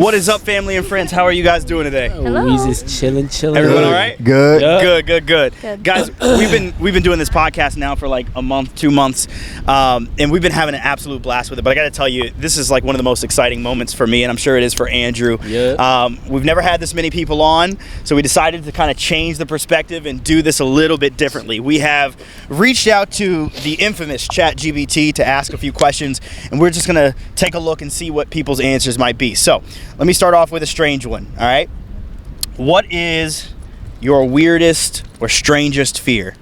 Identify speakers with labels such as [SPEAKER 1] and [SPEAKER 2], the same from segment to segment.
[SPEAKER 1] What is up, family and friends? How are you guys doing today?
[SPEAKER 2] Hello.
[SPEAKER 3] We just chilling.
[SPEAKER 1] Everyone all right?
[SPEAKER 4] Good.
[SPEAKER 3] Yeah.
[SPEAKER 1] Good. Guys, we've been doing this podcast now for like a month, 2 months, and we've been having an absolute blast with it. But I got to tell you, this is like one of the most exciting moments for me, and I'm sure it is for Andrew.
[SPEAKER 3] Yeah.
[SPEAKER 1] We've never had this many people on, so we decided to kind of change the perspective and do this a little bit differently. We have reached out to the infamous Chat GPT to ask a few questions, and we're just gonna take a look and see what people's answers might be. So let me start off with a strange one. All right. What is your weirdest or strangest fear?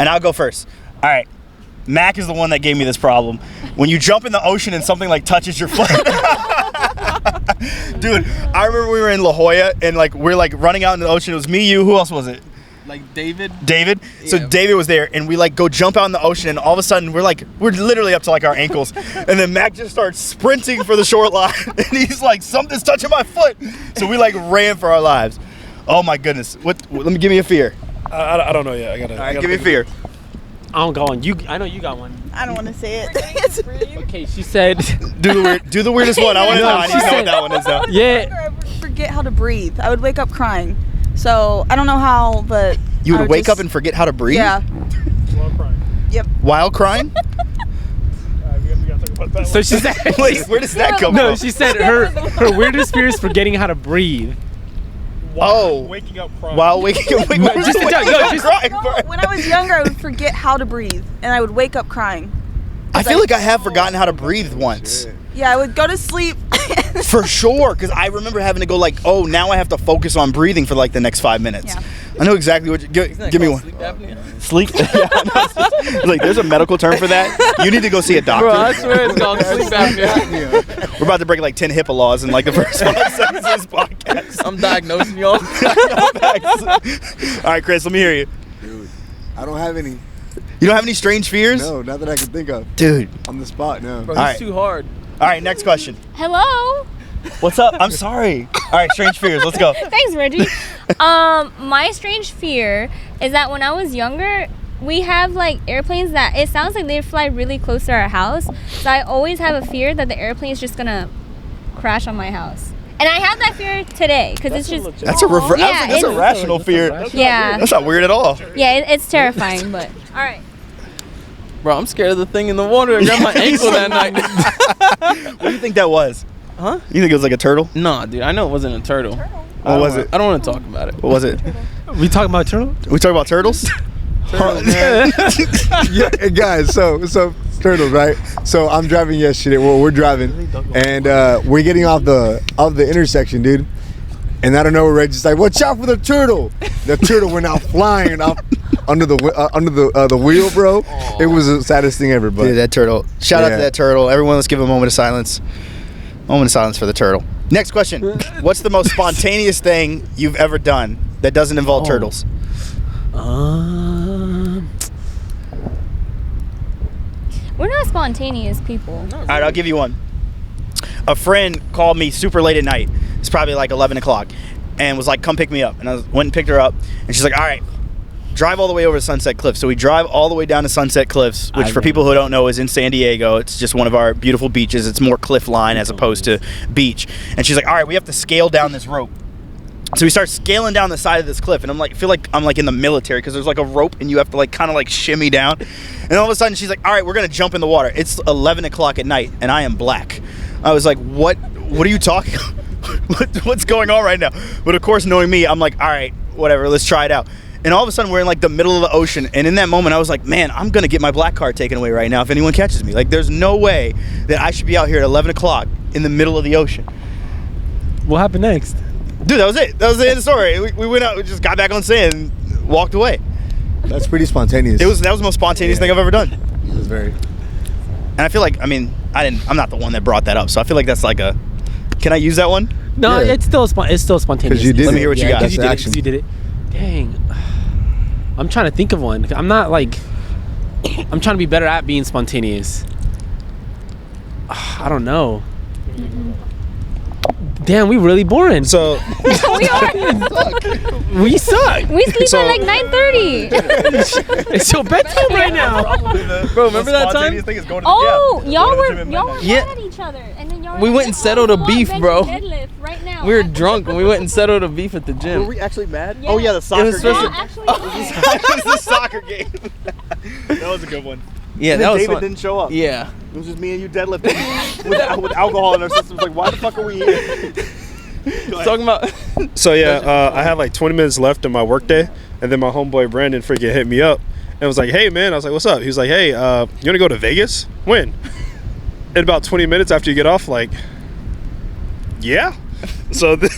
[SPEAKER 1] And I'll go first. All right. Mac is the one that gave me this problem. When you jump in the ocean and something like touches your foot. Dude, I remember we were in La Jolla and like we're like running out in the ocean. It was me, you, who else was it?
[SPEAKER 2] Like David.
[SPEAKER 1] So
[SPEAKER 2] Yeah.
[SPEAKER 1] David was there, and we like go jump out in the ocean, and all of a sudden we're literally up to like our ankles, and then Mac just starts sprinting for the shoreline, and he's like, something's touching my foot. So we like ran for our lives. Oh my goodness! Let me give me a fear.
[SPEAKER 3] I don't know yet.
[SPEAKER 1] All right, give me a fear.
[SPEAKER 3] I don't got one. I know you got one.
[SPEAKER 5] I don't want to say it.
[SPEAKER 3] Okay, she said.
[SPEAKER 1] Do the weirdest one. I want to know. I need to know what that one is though.
[SPEAKER 3] Yeah.
[SPEAKER 5] I would forget how to breathe. I would wake up crying. So I don't know how, but
[SPEAKER 1] You
[SPEAKER 5] I
[SPEAKER 1] would wake up and forget how to breathe?
[SPEAKER 5] yeah.
[SPEAKER 1] While crying?
[SPEAKER 3] So she said.
[SPEAKER 1] Wait, where does that come
[SPEAKER 3] No,
[SPEAKER 1] from?
[SPEAKER 3] she said her weirdest fear is forgetting how to breathe.
[SPEAKER 1] Waking up crying. While waking up crying.
[SPEAKER 5] No, when I was younger, I would forget how to breathe, and I would wake up crying.
[SPEAKER 1] I feel like I have forgotten how to breathe once.
[SPEAKER 5] Yeah, I would go to sleep.
[SPEAKER 1] For sure, because I remember having to go like, oh, now I have to focus on breathing for like the next 5 minutes.
[SPEAKER 5] Yeah.
[SPEAKER 1] I know exactly what you give me one.
[SPEAKER 2] Sleep apnea?
[SPEAKER 1] Sleep? Yeah, like there's a medical term for that. You need to go see a doctor.
[SPEAKER 2] Bro, I swear it's called sleep apnea.
[SPEAKER 1] We're about to break like 10 HIPAA laws in like the first 5 seconds of this podcast.
[SPEAKER 2] I'm diagnosing y'all.
[SPEAKER 1] All right, Chris, let me hear you.
[SPEAKER 4] Dude, I don't have any.
[SPEAKER 1] You don't have any strange fears?
[SPEAKER 4] No, not that I can think of.
[SPEAKER 1] Dude.
[SPEAKER 4] On the spot, no.
[SPEAKER 2] Bro,
[SPEAKER 1] All
[SPEAKER 2] he's
[SPEAKER 1] right.
[SPEAKER 2] too hard.
[SPEAKER 1] All right, next question.
[SPEAKER 6] Hello.
[SPEAKER 1] What's up? I'm sorry. All right, strange fears. Let's go.
[SPEAKER 6] Thanks, Reggie. My strange fear is that when I was younger, we have like airplanes that it sounds like they fly really close to our house. So I always have a fear that the airplane is just gonna crash on my house. And I have that fear today because it's just
[SPEAKER 1] That's a that's a rational fear.
[SPEAKER 6] yeah,
[SPEAKER 1] That's not weird at all.
[SPEAKER 6] yeah, it's terrifying. But all right.
[SPEAKER 2] Bro, I'm scared of the thing in the water. I grabbed my ankle that night.
[SPEAKER 1] What do you think that was?
[SPEAKER 2] Huh?
[SPEAKER 1] You think it was like a turtle?
[SPEAKER 2] Nah, dude, I know it wasn't a turtle.
[SPEAKER 1] What was it?
[SPEAKER 2] I don't want to talk about it.
[SPEAKER 1] What was it?
[SPEAKER 3] We talking about turtle?
[SPEAKER 1] We talking about turtles?
[SPEAKER 4] Yeah, guys, so turtles, right? So I'm driving yesterday. Well, we're driving, and we're getting off the intersection, dude. And I don't know, Reggie's like, "Watch out for the turtle!" The turtle went out flying off under the wheel, bro. It was the saddest thing ever, but
[SPEAKER 1] Dude, that turtle. Shout out to
[SPEAKER 4] Yeah.
[SPEAKER 1] that turtle. Everyone, let's give a moment of silence. Moment of silence for the turtle. Next question. What's the most spontaneous thing you've ever done that doesn't involve turtles?
[SPEAKER 6] We're not spontaneous people.
[SPEAKER 1] All right, I'll give you one. A friend called me super late at night. It's probably like 11 o'clock. And was like, come pick me up. And I went and picked her up. And she's like, all right, drive all the way over to Sunset Cliffs. So we drive all the way down to Sunset Cliffs, which for people who don't know is in San Diego. It's just one of our beautiful beaches. It's more cliff line as opposed to beach. And she's like, all right, we have to scale down this rope. So we start scaling down the side of this cliff, and I'm like, feel like I'm like in the military because there's like a rope and you have to like kind of like shimmy down. And all of a sudden she's like, all right, we're gonna jump in the water. It's 11 o'clock at night and I am black. I was like, what are you talking? What's going on right now? But of course, knowing me, I'm like, all right, whatever, let's try it out. And all of a sudden we're in like the middle of the ocean, and in that moment I was like, man, I'm gonna get my black card taken away right now if anyone catches me. Like there's no way that I should be out here at 11 o'clock in the middle of the ocean.
[SPEAKER 3] What happened next?
[SPEAKER 1] Dude, that was it. That was the end of the story. We went out, we just got back on sand and walked away.
[SPEAKER 4] that's pretty spontaneous.
[SPEAKER 1] That was the most spontaneous thing I've ever done.
[SPEAKER 4] It was very.
[SPEAKER 1] And I feel like, I mean, I'm not the one that brought that up, so I feel like that's like a. Can I use that one?
[SPEAKER 3] No,
[SPEAKER 4] Yeah.
[SPEAKER 3] it's still spontaneous.
[SPEAKER 4] 'Cause you did
[SPEAKER 1] Let me hear what you got.
[SPEAKER 3] Because you
[SPEAKER 4] That's
[SPEAKER 3] did it.
[SPEAKER 4] action.
[SPEAKER 3] 'Cause you did it. Dang. I'm trying to think of one. I'm not like. I'm trying to be better at being spontaneous. I don't know. Damn, we really boring.
[SPEAKER 1] So
[SPEAKER 6] we are.
[SPEAKER 3] We suck.
[SPEAKER 6] We sleep at like 9:30.
[SPEAKER 3] It's your bedtime right now.
[SPEAKER 2] Bro, remember that time?
[SPEAKER 6] Oh, y'all were mad at each other, and then y'all
[SPEAKER 2] We went and settled a beef, bro.
[SPEAKER 6] Deadlift right now.
[SPEAKER 2] We were drunk and we went and settled a beef at the gym.
[SPEAKER 1] Were we actually mad?
[SPEAKER 6] Yeah.
[SPEAKER 1] Oh yeah, the soccer
[SPEAKER 2] was
[SPEAKER 1] game.
[SPEAKER 2] supposed
[SPEAKER 6] Yeah, actually,
[SPEAKER 1] It was the soccer game. That was a good one.
[SPEAKER 2] Yeah,
[SPEAKER 1] And
[SPEAKER 2] that
[SPEAKER 1] then
[SPEAKER 2] was
[SPEAKER 1] David
[SPEAKER 2] fun.
[SPEAKER 1] didn't show up.
[SPEAKER 2] Yeah.
[SPEAKER 1] It was just me and you deadlifting with alcohol in our systems. Like, why the fuck are we here?
[SPEAKER 2] Talking about.
[SPEAKER 7] So yeah, I had like 20 minutes left in my workday, and then my homeboy Brandon freaking hit me up and was like, "Hey man," I was like, "What's up?" He was like, "Hey, you wanna go to Vegas? When?" In about 20 minutes after you get off, like, yeah. So then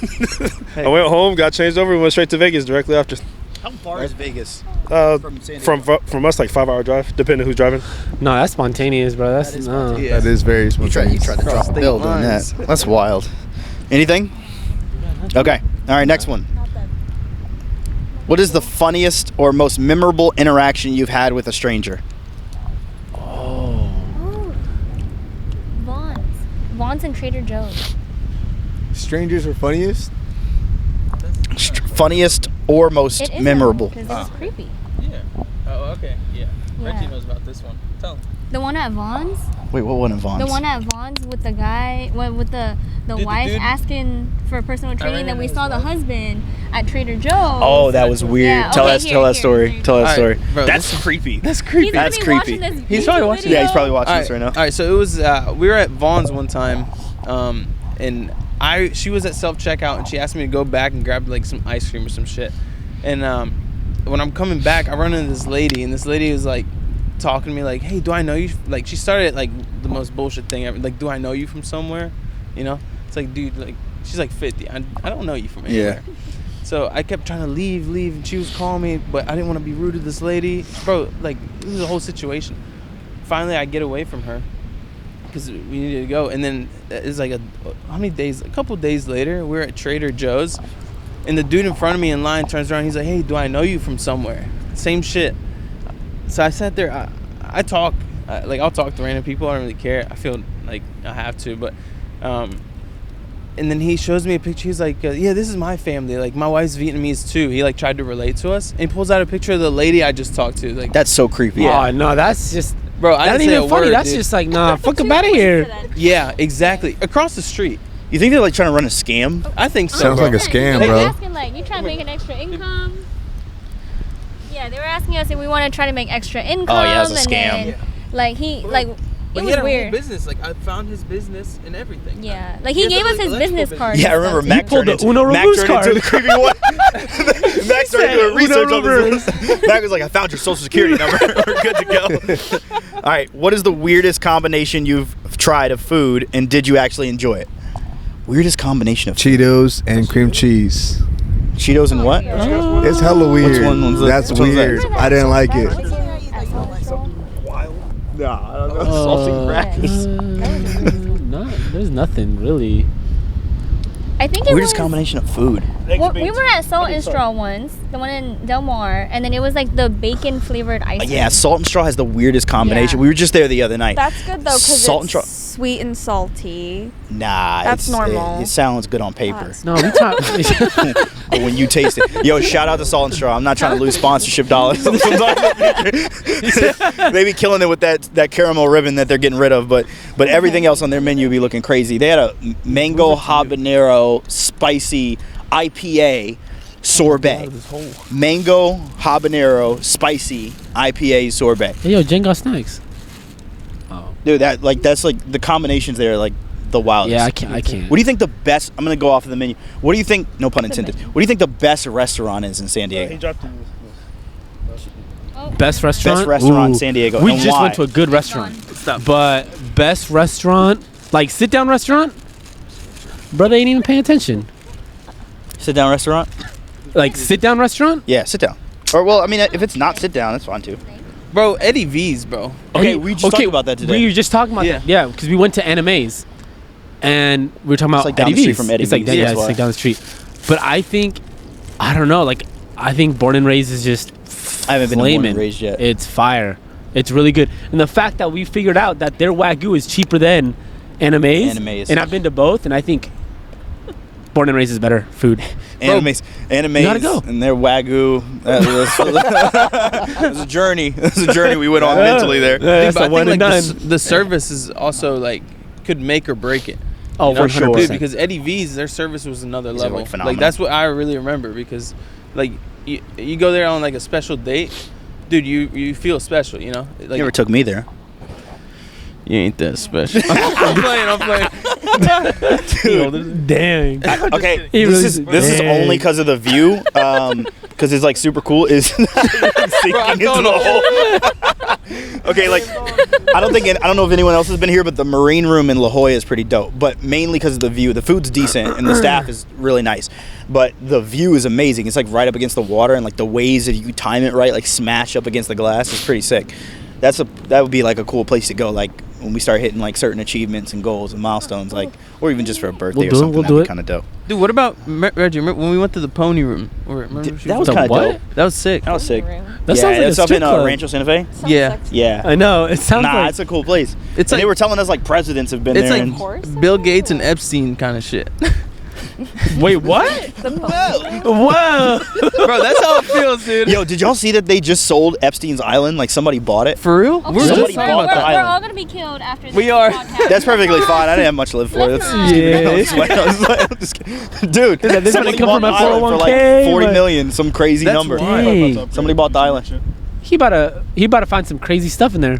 [SPEAKER 7] I went home, got changed over, and went straight to Vegas directly after.
[SPEAKER 1] How far is Vegas?
[SPEAKER 7] From
[SPEAKER 1] San Diego?
[SPEAKER 7] from us, like 5-hour drive, depending who's driving.
[SPEAKER 3] No, that's spontaneous, bro. That's
[SPEAKER 1] That is
[SPEAKER 3] no.
[SPEAKER 1] spontaneous.
[SPEAKER 4] That is very spontaneous.
[SPEAKER 1] tried to drop a bill doing that. That's wild. Anything? Okay. All right, next one. What is the funniest or most memorable interaction you've had with a stranger?
[SPEAKER 6] Vaughn's and Trader Joe's.
[SPEAKER 4] Strangers are funniest.
[SPEAKER 1] Funniest or most
[SPEAKER 6] It is
[SPEAKER 1] memorable?
[SPEAKER 6] because it was creepy.
[SPEAKER 2] Yeah. Oh, okay. Yeah.
[SPEAKER 6] Yeah.
[SPEAKER 2] Reggie knows about this one. Tell him.
[SPEAKER 6] The one at Vaughn's.
[SPEAKER 1] Wait, what one in Vaughn's?
[SPEAKER 6] The one at Vaughn's with the guy, with the
[SPEAKER 2] Dude,
[SPEAKER 6] wife
[SPEAKER 2] dude-
[SPEAKER 6] asking for personal training.
[SPEAKER 2] ran
[SPEAKER 6] Then we
[SPEAKER 2] into
[SPEAKER 6] saw
[SPEAKER 2] his
[SPEAKER 6] the
[SPEAKER 2] wife.
[SPEAKER 6] husband at Trader Joe's.
[SPEAKER 1] Oh, that was weird.
[SPEAKER 6] Yeah,
[SPEAKER 1] tell
[SPEAKER 6] okay,
[SPEAKER 1] us,
[SPEAKER 6] here,
[SPEAKER 1] tell that
[SPEAKER 6] here,
[SPEAKER 1] story.
[SPEAKER 6] here.
[SPEAKER 1] Tell that
[SPEAKER 2] Alright,
[SPEAKER 1] story.
[SPEAKER 2] bro,
[SPEAKER 1] That's creepy.
[SPEAKER 2] That's
[SPEAKER 6] He's
[SPEAKER 2] creepy.
[SPEAKER 6] gonna
[SPEAKER 1] That's
[SPEAKER 6] be
[SPEAKER 1] creepy.
[SPEAKER 6] watching this.
[SPEAKER 2] He's probably
[SPEAKER 6] YouTube
[SPEAKER 2] watching-
[SPEAKER 6] video.
[SPEAKER 1] Yeah, he's probably watching
[SPEAKER 2] All
[SPEAKER 1] this right now.
[SPEAKER 2] All right, so it was we were at Vaughn's one time, and she was at self checkout and she asked me to go back and grab like some ice cream or some shit. And when I'm coming back, I run into this lady, and this lady was like talking to me like, "Hey, do I know you?" Like she started like the most bullshit thing ever. Like, "Do I know you from somewhere?" You know? It's like, dude, like she's like 50. I don't know you from anywhere.
[SPEAKER 1] Yeah.
[SPEAKER 2] So I kept trying to leave, and she was calling me, but I didn't want to be rude to this lady. Bro, like, this is a whole situation. Finally, I get away from her because we needed to go. And then it's like how many days? A couple days later, we're at Trader Joe's, and the dude in front of me in line turns around. He's like, "Hey, do I know you from somewhere?" Same shit. So I sat there. I talk, like I'll talk to random people. I don't really care. I feel like I have to, but. And then he shows me a picture. He's like, "Yeah, this is my family. Like, my wife's Vietnamese too." He like tried to relate to us, and he pulls out a picture of the lady I just talked to. Like,
[SPEAKER 1] That's so creepy.
[SPEAKER 2] Yeah.
[SPEAKER 3] Oh no, that's just.
[SPEAKER 2] bro, I
[SPEAKER 3] That
[SPEAKER 2] didn't
[SPEAKER 3] ain't
[SPEAKER 2] say
[SPEAKER 3] even
[SPEAKER 2] a
[SPEAKER 3] funny.
[SPEAKER 2] word,
[SPEAKER 3] That's
[SPEAKER 2] dude.
[SPEAKER 3] just like, nah, fuck up out of here.
[SPEAKER 2] Yeah, exactly. Across the street.
[SPEAKER 1] You think they're like trying to run a scam?
[SPEAKER 2] I think so.
[SPEAKER 4] Sounds
[SPEAKER 2] bro.
[SPEAKER 4] like a scam,
[SPEAKER 6] They were
[SPEAKER 4] bro.
[SPEAKER 6] asking like, you trying to make an extra income? Yeah, they were asking us if we want to try to make extra income.
[SPEAKER 1] Oh, yeah, it's a
[SPEAKER 6] and
[SPEAKER 1] scam.
[SPEAKER 6] then, like it
[SPEAKER 2] But he
[SPEAKER 6] was
[SPEAKER 2] had a whole
[SPEAKER 6] weird.
[SPEAKER 2] business. Like, I found his business and everything.
[SPEAKER 6] Yeah, like he gave us his business card.
[SPEAKER 1] Yeah, I
[SPEAKER 6] and
[SPEAKER 1] remember
[SPEAKER 6] stuff,
[SPEAKER 1] Mac
[SPEAKER 6] too.
[SPEAKER 1] turned
[SPEAKER 3] the
[SPEAKER 1] into,
[SPEAKER 3] Uno
[SPEAKER 1] Mac
[SPEAKER 3] reverse
[SPEAKER 1] turned into the
[SPEAKER 3] card.
[SPEAKER 1] creepy one. Mac started doing research on this. Mac was like, "I found your social security number. We're good to go." All right, what is the weirdest combination you've tried of food, and did you actually enjoy it? Weirdest combination of
[SPEAKER 4] Cheetos and cream cheese.
[SPEAKER 1] Cheetos and what?
[SPEAKER 4] It's hella weird.
[SPEAKER 1] one was it?
[SPEAKER 4] That's
[SPEAKER 1] Which one's that?
[SPEAKER 4] weird. I didn't like it.
[SPEAKER 1] Nah, I don't know. Salty crackers.
[SPEAKER 3] There's nothing really.
[SPEAKER 6] I think it
[SPEAKER 1] Weirdest
[SPEAKER 6] was.
[SPEAKER 1] combination of food.
[SPEAKER 6] Well, we were at Salt and Straw once, the one in Del Mar, and then it was like the bacon flavored ice cream.
[SPEAKER 1] Yeah, salt and straw has the weirdest combination.
[SPEAKER 6] Yeah.
[SPEAKER 1] We were just there the other night.
[SPEAKER 5] That's good though, because
[SPEAKER 1] Salt and
[SPEAKER 5] it's
[SPEAKER 1] straw-
[SPEAKER 5] sweet and salty.
[SPEAKER 1] Nah,
[SPEAKER 5] That's normal.
[SPEAKER 1] It sounds good on paper.
[SPEAKER 3] No, we talk.
[SPEAKER 1] But when you taste it, yo, shout out to Salt and Straw. I'm not trying to lose sponsorship dollars. They be killing it with that caramel ribbon that they're getting rid of, but everything else on their menu be looking crazy. They had a mango habanero spicy IPA sorbet. Mango habanero spicy IPA sorbet.
[SPEAKER 3] Hey, yo, Jen got snacks.
[SPEAKER 1] Dude, that's like the combinations there are like the wildest.
[SPEAKER 3] Yeah, I can't.
[SPEAKER 1] What do you think the best? I'm gonna go off of the menu. What do you think? No pun intended. What do you think the best restaurant is in San Diego?
[SPEAKER 3] Best restaurant?
[SPEAKER 1] Best restaurant in
[SPEAKER 3] Ooh.
[SPEAKER 1] San Diego.
[SPEAKER 3] We
[SPEAKER 1] and
[SPEAKER 3] just
[SPEAKER 1] why?
[SPEAKER 3] went to a good restaurant.
[SPEAKER 2] Stop.
[SPEAKER 3] But best restaurant, like sit down restaurant, brother ain't even paying attention.
[SPEAKER 1] Sit down restaurant.
[SPEAKER 3] Like sit down restaurant?
[SPEAKER 1] Yeah, sit down. Or well, I mean, if it's not sit down, that's fine too.
[SPEAKER 2] Bro, Eddie V's, bro.
[SPEAKER 1] Okay, we just talked about that today.
[SPEAKER 3] We were just talking about
[SPEAKER 2] Yeah.
[SPEAKER 3] that. Yeah, because we went to Animes, and we were talking about
[SPEAKER 1] like down
[SPEAKER 3] Eddie
[SPEAKER 1] the street
[SPEAKER 3] V's.
[SPEAKER 1] from Eddie
[SPEAKER 3] It's like
[SPEAKER 1] V's,
[SPEAKER 3] yeah,
[SPEAKER 1] that's
[SPEAKER 3] it's
[SPEAKER 1] why.
[SPEAKER 3] like down the street. But I think, I don't know. Like I think Born and Raised is just
[SPEAKER 1] I haven't been to Born and
[SPEAKER 3] flaming.
[SPEAKER 1] Raised yet.
[SPEAKER 3] It's fire. It's really good, and the fact that we figured out that their Wagyu is cheaper than Animes, and I've been to both, and I think Born and Raised is better food.
[SPEAKER 1] Animes,
[SPEAKER 3] gotta go.
[SPEAKER 1] and their Wagyu. It was a journey. It was a journey we went on mentally there.
[SPEAKER 3] Yeah, that's
[SPEAKER 2] But
[SPEAKER 3] a
[SPEAKER 2] I
[SPEAKER 3] one
[SPEAKER 2] think
[SPEAKER 3] and
[SPEAKER 2] like
[SPEAKER 3] done.
[SPEAKER 2] the service is also like could make or break it.
[SPEAKER 3] Oh,
[SPEAKER 2] You know?
[SPEAKER 3] for sure.
[SPEAKER 2] Dude, because Eddie V's, their service was another
[SPEAKER 1] These are,
[SPEAKER 2] level.
[SPEAKER 1] like, phenomenal.
[SPEAKER 2] Like that's what I really remember because, like, you go there on like a special date, dude. You feel special, you know. Like,
[SPEAKER 1] You never took me there.
[SPEAKER 2] you ain't that special. I'm playing.
[SPEAKER 3] Dude, dang.
[SPEAKER 1] Okay,
[SPEAKER 3] He
[SPEAKER 1] this
[SPEAKER 3] really-
[SPEAKER 1] is
[SPEAKER 3] Dang.
[SPEAKER 1] only because of the view. Because it's like super cool. Is sinking into the hole. Okay, like I don't know if anyone else has been here, but the marine room in La Jolla is pretty dope. But mainly because of the view. The food's decent and the staff is really nice, but the view is amazing. It's like right up against the water, and like the waves, if you time it right, like smash up against the glass, is pretty sick. That would be like a cool place to go. Like when we start hitting like certain achievements and goals and milestones, like or even just for a birthday
[SPEAKER 3] We'll
[SPEAKER 1] or
[SPEAKER 3] do it,
[SPEAKER 1] something.
[SPEAKER 3] we'll
[SPEAKER 1] That'd
[SPEAKER 3] do
[SPEAKER 1] be
[SPEAKER 3] it.
[SPEAKER 1] kind of dope.
[SPEAKER 2] Dude, what about Reggie? Remember when we went to the pony room? Remember
[SPEAKER 1] That was
[SPEAKER 3] The
[SPEAKER 1] kind of
[SPEAKER 3] what?
[SPEAKER 1] dope.
[SPEAKER 2] that was sick.
[SPEAKER 1] That was sick.
[SPEAKER 3] That sounds like
[SPEAKER 1] it's
[SPEAKER 3] a
[SPEAKER 1] up
[SPEAKER 3] strip
[SPEAKER 1] in
[SPEAKER 3] club.
[SPEAKER 1] Rancho Santa Fe.
[SPEAKER 2] Yeah,
[SPEAKER 1] Yeah.
[SPEAKER 3] I know. It sounds
[SPEAKER 1] Nah,
[SPEAKER 3] like
[SPEAKER 1] it's a cool place.
[SPEAKER 2] It's
[SPEAKER 1] And they
[SPEAKER 2] like-
[SPEAKER 1] were telling us like presidents have been
[SPEAKER 2] it's
[SPEAKER 1] there.
[SPEAKER 2] like
[SPEAKER 1] and
[SPEAKER 6] Horse?
[SPEAKER 2] Bill Gates and Epstein kind of shit.
[SPEAKER 3] Wait, what? Whoa.
[SPEAKER 2] Bro, that's how it feels, dude.
[SPEAKER 1] Yo, did y'all see that they just sold Epstein's Island? Like somebody bought it.
[SPEAKER 2] For real?
[SPEAKER 6] Okay,
[SPEAKER 2] We're
[SPEAKER 1] Somebody
[SPEAKER 2] just talking
[SPEAKER 1] bought
[SPEAKER 2] about
[SPEAKER 1] the
[SPEAKER 2] that.
[SPEAKER 6] we're
[SPEAKER 1] island.
[SPEAKER 6] all gonna be killed after this
[SPEAKER 2] We are.
[SPEAKER 6] podcast.
[SPEAKER 1] That's perfectly fine. I didn't have much to live for. That's dude.
[SPEAKER 3] This
[SPEAKER 1] somebody
[SPEAKER 3] money come
[SPEAKER 1] bought
[SPEAKER 3] from my
[SPEAKER 1] the island for
[SPEAKER 3] 401k,
[SPEAKER 1] like 40
[SPEAKER 3] but-
[SPEAKER 1] million, some crazy
[SPEAKER 2] That's
[SPEAKER 1] number.
[SPEAKER 2] wild.
[SPEAKER 3] Dang.
[SPEAKER 1] Somebody bought the island.
[SPEAKER 3] He about to find some crazy stuff in there.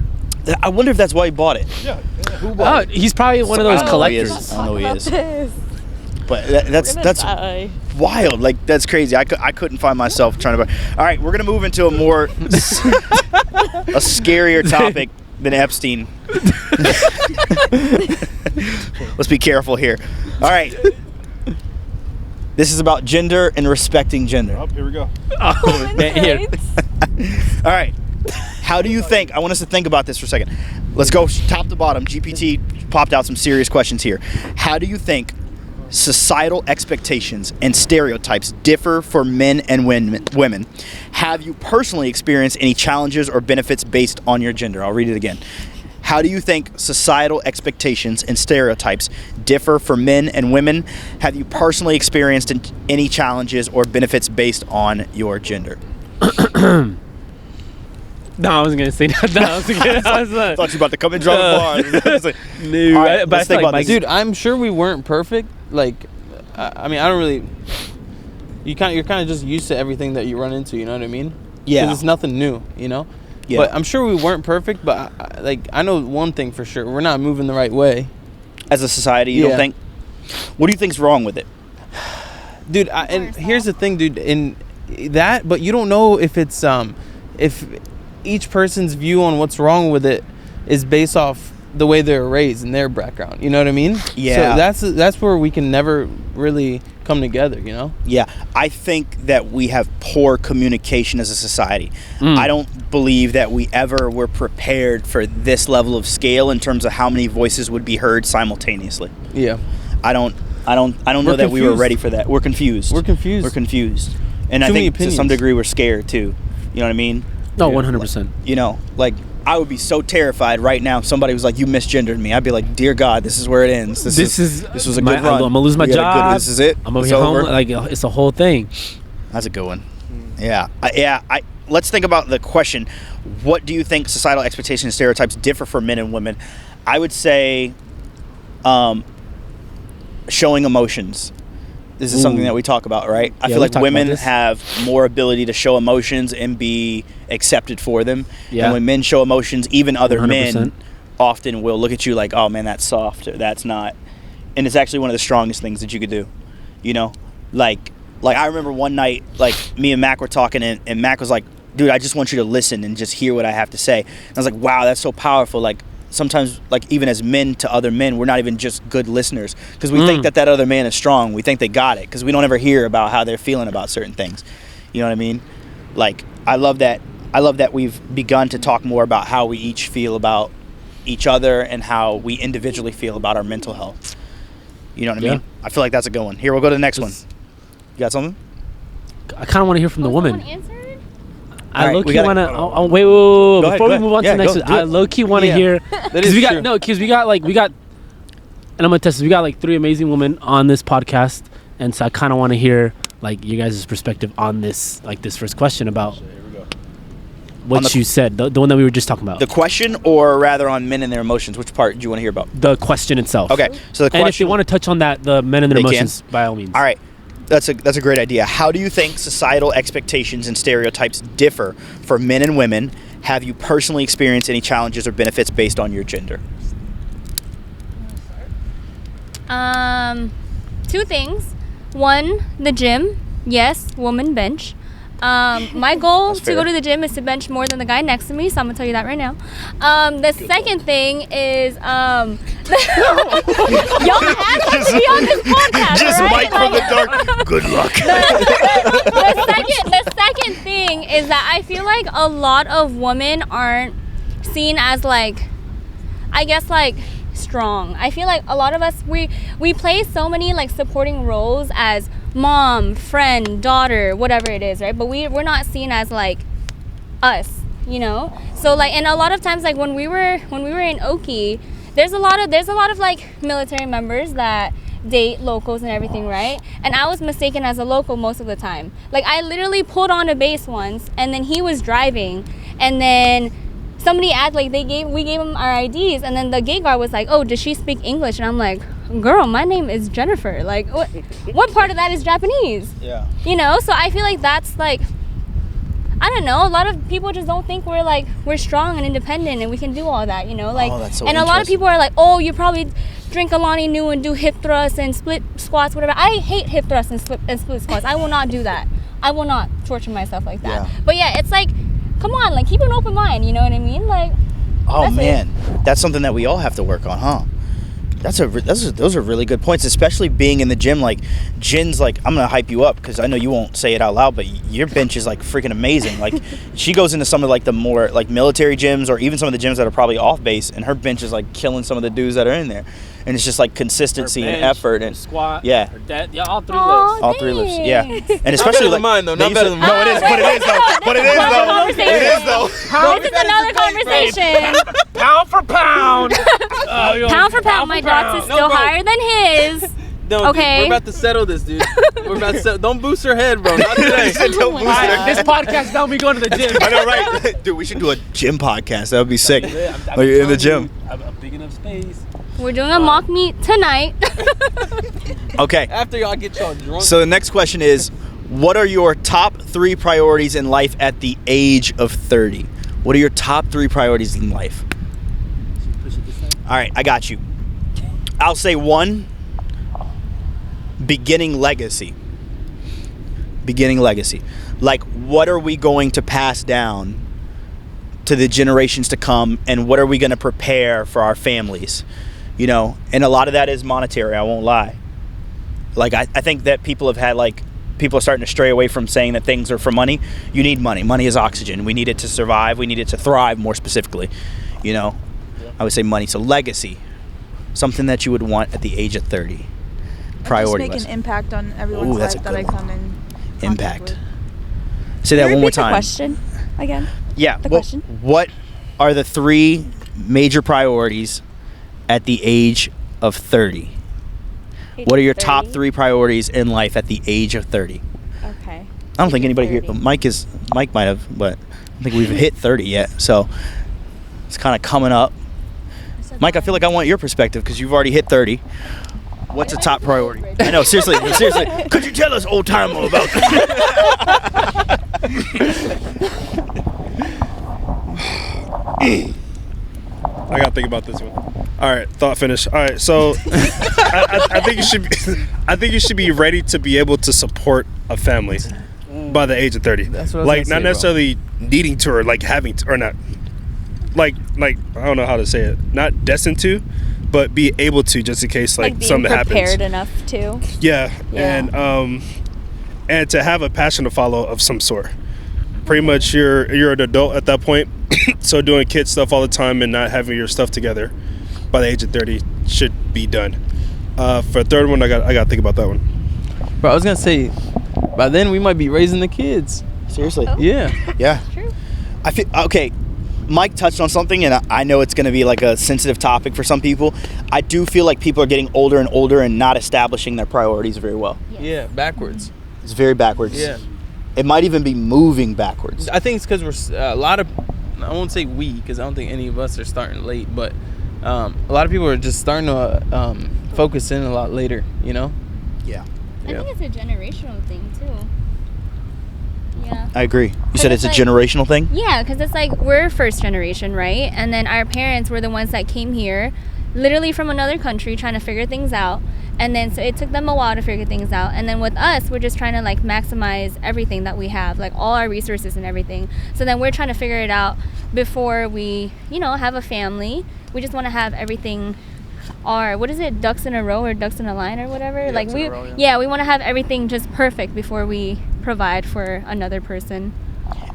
[SPEAKER 1] I wonder if that's why he bought it.
[SPEAKER 3] Oh, he's probably one of those
[SPEAKER 1] I don't know who he
[SPEAKER 3] collectors.
[SPEAKER 1] is. I don't know who he is.
[SPEAKER 5] This.
[SPEAKER 1] But that's
[SPEAKER 5] Die.
[SPEAKER 1] wild. Like that's crazy. I couldn't find myself trying to buy. All right, we're gonna move into a more a scarier topic than Epstein. Let's be careful here. All right. This is about gender and respecting gender.
[SPEAKER 7] Oh, here we go.
[SPEAKER 3] Oh, man, here.
[SPEAKER 1] All right. How do you think? I want us to think about this for a second. Let's go top to bottom. GPT popped out some serious questions here. How do you think societal expectations and stereotypes differ for men and women? Have you personally experienced any challenges or benefits based on your gender? I'll read it again. How do you think societal expectations and stereotypes differ for men and women? Have you personally experienced any challenges or benefits based on your gender?
[SPEAKER 3] No, I wasn't gonna say that. No, I was
[SPEAKER 1] I thought you were about to come and drop the bar. It's like,
[SPEAKER 3] No,
[SPEAKER 1] all right,
[SPEAKER 3] but I
[SPEAKER 1] let's
[SPEAKER 3] feel
[SPEAKER 1] think
[SPEAKER 3] like
[SPEAKER 1] about
[SPEAKER 3] my-
[SPEAKER 1] this.
[SPEAKER 2] Dude, I'm sure we weren't perfect. Like, I mean, I don't really. You're kind of just used to everything that you run into. You know what I mean?
[SPEAKER 1] Yeah.
[SPEAKER 2] 'Cause it's nothing new. You know.
[SPEAKER 1] Yeah.
[SPEAKER 2] But I'm sure we weren't perfect. But I know one thing for sure: we're not moving the right way.
[SPEAKER 1] As a society, you don't
[SPEAKER 2] Yeah.
[SPEAKER 1] think? What do you think's wrong with it?
[SPEAKER 2] Dude, and here's the thing, dude. In that, but you don't know if it's if each person's view on what's wrong with it is based off the way they're raised and their background. You know what I mean?
[SPEAKER 1] Yeah.
[SPEAKER 2] So that's where we can never really come together. You know?
[SPEAKER 1] Yeah, I think that we have poor communication as a society. I don't believe that we ever were prepared for this level of scale in terms of how many voices would be heard simultaneously.
[SPEAKER 2] Yeah.
[SPEAKER 1] I don't know
[SPEAKER 2] We're
[SPEAKER 1] that we were
[SPEAKER 2] confused.
[SPEAKER 1] ready for that. We're confused.
[SPEAKER 2] We're confused.
[SPEAKER 1] We're confused. And
[SPEAKER 2] Too
[SPEAKER 1] I
[SPEAKER 2] many
[SPEAKER 1] think to some
[SPEAKER 2] opinions.
[SPEAKER 1] degree we're scared too. You know what I mean?
[SPEAKER 3] No, 100%.
[SPEAKER 1] You know, like I would be so terrified right now if somebody was like, "You misgendered me." I'd be like, "Dear God, this is where it ends. This was a good run.
[SPEAKER 3] I'm gonna lose my
[SPEAKER 1] We had a good-
[SPEAKER 3] job.
[SPEAKER 1] this is it.
[SPEAKER 3] I'm gonna
[SPEAKER 1] It's
[SPEAKER 3] be home.
[SPEAKER 1] over."
[SPEAKER 3] Like it's a whole thing.
[SPEAKER 1] That's a good one. Yeah. Let's think about the question. What do you think societal expectations and stereotypes differ for men and women? I would say showing emotions. This is something
[SPEAKER 3] Ooh.
[SPEAKER 1] that we talk about, right? I
[SPEAKER 3] Yeah,
[SPEAKER 1] feel
[SPEAKER 3] we've
[SPEAKER 1] like
[SPEAKER 3] talked
[SPEAKER 1] women
[SPEAKER 3] about this.
[SPEAKER 1] have more ability to show emotions and be accepted for them.
[SPEAKER 3] Yeah.
[SPEAKER 1] And when men show emotions, even other
[SPEAKER 3] 100%.
[SPEAKER 1] men often will look at you like, "Oh man, that's soft," or "That's not." And it's actually one of the strongest things that you could do. You know? Like I remember one night, like me and Mac were talking and Mac was like, "Dude, I just want you to listen and just hear what I have to say." And I was like, "Wow, that's so powerful." Like sometimes, like even as men to other men, we're not even just good listeners because we think that other man is strong. We think they got it because we don't ever hear about how they're feeling about certain things. You know what I mean? Like I love that we've begun to talk more about how we each feel about each other and how we individually feel about our mental health. You know what I mean? I feel like that's a good one. Here, we'll go to the next one. You got something?
[SPEAKER 3] I kind of want to hear from the woman. I
[SPEAKER 1] Alright,
[SPEAKER 3] low
[SPEAKER 1] we
[SPEAKER 3] key
[SPEAKER 1] gotta-
[SPEAKER 3] want to. Wait.
[SPEAKER 1] Go ahead,
[SPEAKER 3] Before
[SPEAKER 1] go
[SPEAKER 3] we move on
[SPEAKER 1] ahead.
[SPEAKER 3] to the
[SPEAKER 1] Yeah,
[SPEAKER 3] next,
[SPEAKER 1] go, do
[SPEAKER 3] I
[SPEAKER 1] it.
[SPEAKER 3] low key want to
[SPEAKER 2] Yeah.
[SPEAKER 3] hear.
[SPEAKER 2] That is
[SPEAKER 3] we got
[SPEAKER 2] true.
[SPEAKER 3] because we got, and I'm gonna test this. We got like 3 amazing women on this podcast, and so I kind of want to hear like you guys' perspective on this, like this first question about what you said, the one that we were just talking about.
[SPEAKER 1] The question, or rather on men and their emotions? Which part do you want to hear about?
[SPEAKER 3] The question itself.
[SPEAKER 1] Okay, so the question.
[SPEAKER 3] And if you want to touch on that, the men and their
[SPEAKER 1] They can?
[SPEAKER 3] emotions, by all means.
[SPEAKER 1] All right, that's a great idea. How do you think societal expectations and stereotypes differ for men and women? Have you personally experienced any challenges or benefits based on your gender?
[SPEAKER 6] 2 things. 1, the gym. Yes, woman bench. My goal
[SPEAKER 1] That's
[SPEAKER 6] to
[SPEAKER 1] fair.
[SPEAKER 6] go to the gym is to bench more than the guy next to me, so I'm gonna tell you that right now. The second thing is y'all have to be on this podcast,
[SPEAKER 1] Just
[SPEAKER 6] right?
[SPEAKER 1] Mike from the dark. Good luck.
[SPEAKER 6] The second thing is that I feel like a lot of women aren't seen as like, I guess like strong. I feel like a lot of us we play so many like supporting roles as mom, friend, daughter, whatever it is, right? But we're not seen as like us, you know? So like, and a lot of times like when we were in Oki, there's a lot of like military members that date locals and everything, right? And I was mistaken as a local most of the time. Like I literally pulled on a base once, and then he was driving, and then somebody asked, like we gave him our IDs, and then the gate guard was like, "Oh, does she speak English?" And I'm like, "Girl, my name is Jennifer. Like, what part of that is Japanese?"
[SPEAKER 1] Yeah.
[SPEAKER 6] You know, so I feel like that's like, I don't know. A lot of people just don't think we're strong and independent and we can do all that. You know, like,
[SPEAKER 1] that's so
[SPEAKER 6] and a lot of
[SPEAKER 1] interesting.
[SPEAKER 6] people are like, "Oh, you probably drink Alani Nu and do hip thrusts and split squats, whatever." I hate hip thrusts and split squats. I will not do that. I will not torture myself like that.
[SPEAKER 1] Yeah.
[SPEAKER 6] But yeah, it's like, come on, like keep an open mind. You know what I mean? Like,
[SPEAKER 1] Oh
[SPEAKER 6] that's
[SPEAKER 1] man, that's something that we all have to work on, huh? Those are really good points, especially being in the gym. Like Jin's like, I'm gonna hype you up because I know you won't say it out loud, but your bench is like freaking amazing. Like she goes into some of like the more like military gyms or even some of the gyms that are probably off base, and her bench is like killing some of the dudes that are in there. And it's just like consistency
[SPEAKER 3] Her
[SPEAKER 1] and
[SPEAKER 3] bench,
[SPEAKER 1] effort
[SPEAKER 3] her
[SPEAKER 1] and
[SPEAKER 3] squat,
[SPEAKER 1] yeah.
[SPEAKER 3] her dead, yeah, all 3
[SPEAKER 6] Aw,
[SPEAKER 3] lifts.
[SPEAKER 1] All 3 lifts, yeah,
[SPEAKER 6] thanks.
[SPEAKER 1] and especially
[SPEAKER 2] better than
[SPEAKER 1] like
[SPEAKER 2] mine, though.
[SPEAKER 1] they
[SPEAKER 2] Not
[SPEAKER 1] used
[SPEAKER 2] better
[SPEAKER 1] to-
[SPEAKER 2] than
[SPEAKER 1] No,
[SPEAKER 2] mine.
[SPEAKER 1] it is, but it is though. But it is though.
[SPEAKER 6] Conversation.
[SPEAKER 1] It is though.
[SPEAKER 6] This is another conversation.
[SPEAKER 3] Pound for pound.
[SPEAKER 6] Pound for pound, my dots is
[SPEAKER 2] No,
[SPEAKER 6] still
[SPEAKER 2] bro.
[SPEAKER 6] higher than his.
[SPEAKER 2] No,
[SPEAKER 6] Okay.
[SPEAKER 2] we're about to settle this, dude. We're about to don't boost her head, bro. Not today.
[SPEAKER 1] Don't boost her.
[SPEAKER 3] This podcast now we going to the gym.
[SPEAKER 1] I know, right? Dude, we should do a gym podcast. That would be sick.
[SPEAKER 3] Yeah, I'm
[SPEAKER 1] Like, in the
[SPEAKER 3] telling
[SPEAKER 1] gym.
[SPEAKER 3] you, I'm a big enough space.
[SPEAKER 6] We're doing a mock meet tonight.
[SPEAKER 1] Okay.
[SPEAKER 2] After y'all get y'all drunk.
[SPEAKER 1] So the next question is, what are your top 3 priorities in life at the age of 30? What are your top 3 priorities in life? All right, I got you. I'll say 1, beginning legacy. Beginning legacy. Like, what are we going to pass down to the generations to come, and what are we going to prepare for our families? You know, and a lot of that is monetary, I won't lie. Like, I think that people have had, like, people are starting to stray away from saying that things are for money. You need money. Money is oxygen. We need it to survive. We need it to thrive, more specifically. You know, I would say money. So legacy, something that you would want at the age of 30. Priority
[SPEAKER 5] Just make
[SPEAKER 1] list.
[SPEAKER 5] an impact on everyone's
[SPEAKER 1] Ooh, that's
[SPEAKER 5] life
[SPEAKER 1] a
[SPEAKER 5] that I
[SPEAKER 1] good
[SPEAKER 5] come in
[SPEAKER 1] Impact.
[SPEAKER 5] contact
[SPEAKER 1] Say that one more
[SPEAKER 8] Repeat the
[SPEAKER 1] time.
[SPEAKER 8] question again.
[SPEAKER 1] Yeah.
[SPEAKER 8] The
[SPEAKER 1] well,
[SPEAKER 8] question?
[SPEAKER 1] What are the 3 major priorities at the age of 30? What are your top 3 priorities in life at the age of 30?
[SPEAKER 8] Okay.
[SPEAKER 1] I don't think anybody here.
[SPEAKER 8] 30.
[SPEAKER 1] Mike might have, but I don't think we've hit 30 yet. So it's kind of coming up. Mike, I feel like I want your perspective because you've already hit 30. What's a top priority? I know, seriously. Could you tell us, old timer, about
[SPEAKER 7] I gotta think about this one. All right, thought finish. All right, so I think you should. I think you should be ready to be able to support a family by the age of 30.
[SPEAKER 2] That's what I was
[SPEAKER 7] like
[SPEAKER 2] gonna
[SPEAKER 7] not
[SPEAKER 2] say, bro.
[SPEAKER 7] necessarily needing to, or like having to, or not. Like I don't know how to say it. Not destined to, but be able to, just in case like
[SPEAKER 8] being
[SPEAKER 7] something
[SPEAKER 8] prepared
[SPEAKER 7] happens.
[SPEAKER 8] enough to.
[SPEAKER 7] Yeah,
[SPEAKER 8] Yeah.
[SPEAKER 7] and to have a passion to follow of some sort. Pretty much, you're an adult at that point, so doing kid stuff all the time and not having your stuff together by the age of 30 should be done. For a third one, I got to think about that one.
[SPEAKER 2] Bro, I was gonna say, by then we might be raising the kids.
[SPEAKER 1] seriously?
[SPEAKER 2] Yeah.
[SPEAKER 1] Yeah.
[SPEAKER 6] True.
[SPEAKER 1] I feel okay. Mike touched on something, and I know it's going to be like a sensitive topic for some people. I do feel like people are getting older and older and not establishing their priorities very well.
[SPEAKER 2] Yeah. Backwards.
[SPEAKER 1] It's very backwards.
[SPEAKER 2] Yeah.
[SPEAKER 1] It might even be moving backwards.
[SPEAKER 2] I think it's because we're a lot of. I won't say we, because I don't think any of us are starting late, but a lot of people are just starting to focus in a lot later. You know.
[SPEAKER 1] Yeah.
[SPEAKER 6] I think it's a generational thing too. Yeah.
[SPEAKER 1] I agree. You said it's a generational thing?
[SPEAKER 6] Yeah, because it's like we're first generation, right? And then our parents were the ones that came here literally from another country trying to figure things out. And then so it took them a while to figure things out. And then with us, we're just trying to like maximize everything that we have, like all our resources and everything. So then we're trying to figure it out before we, you know, have a family. We just want to have everything what is it, ducks in a row or ducks in a line or whatever? Like we want to have everything just perfect before we provide for another person.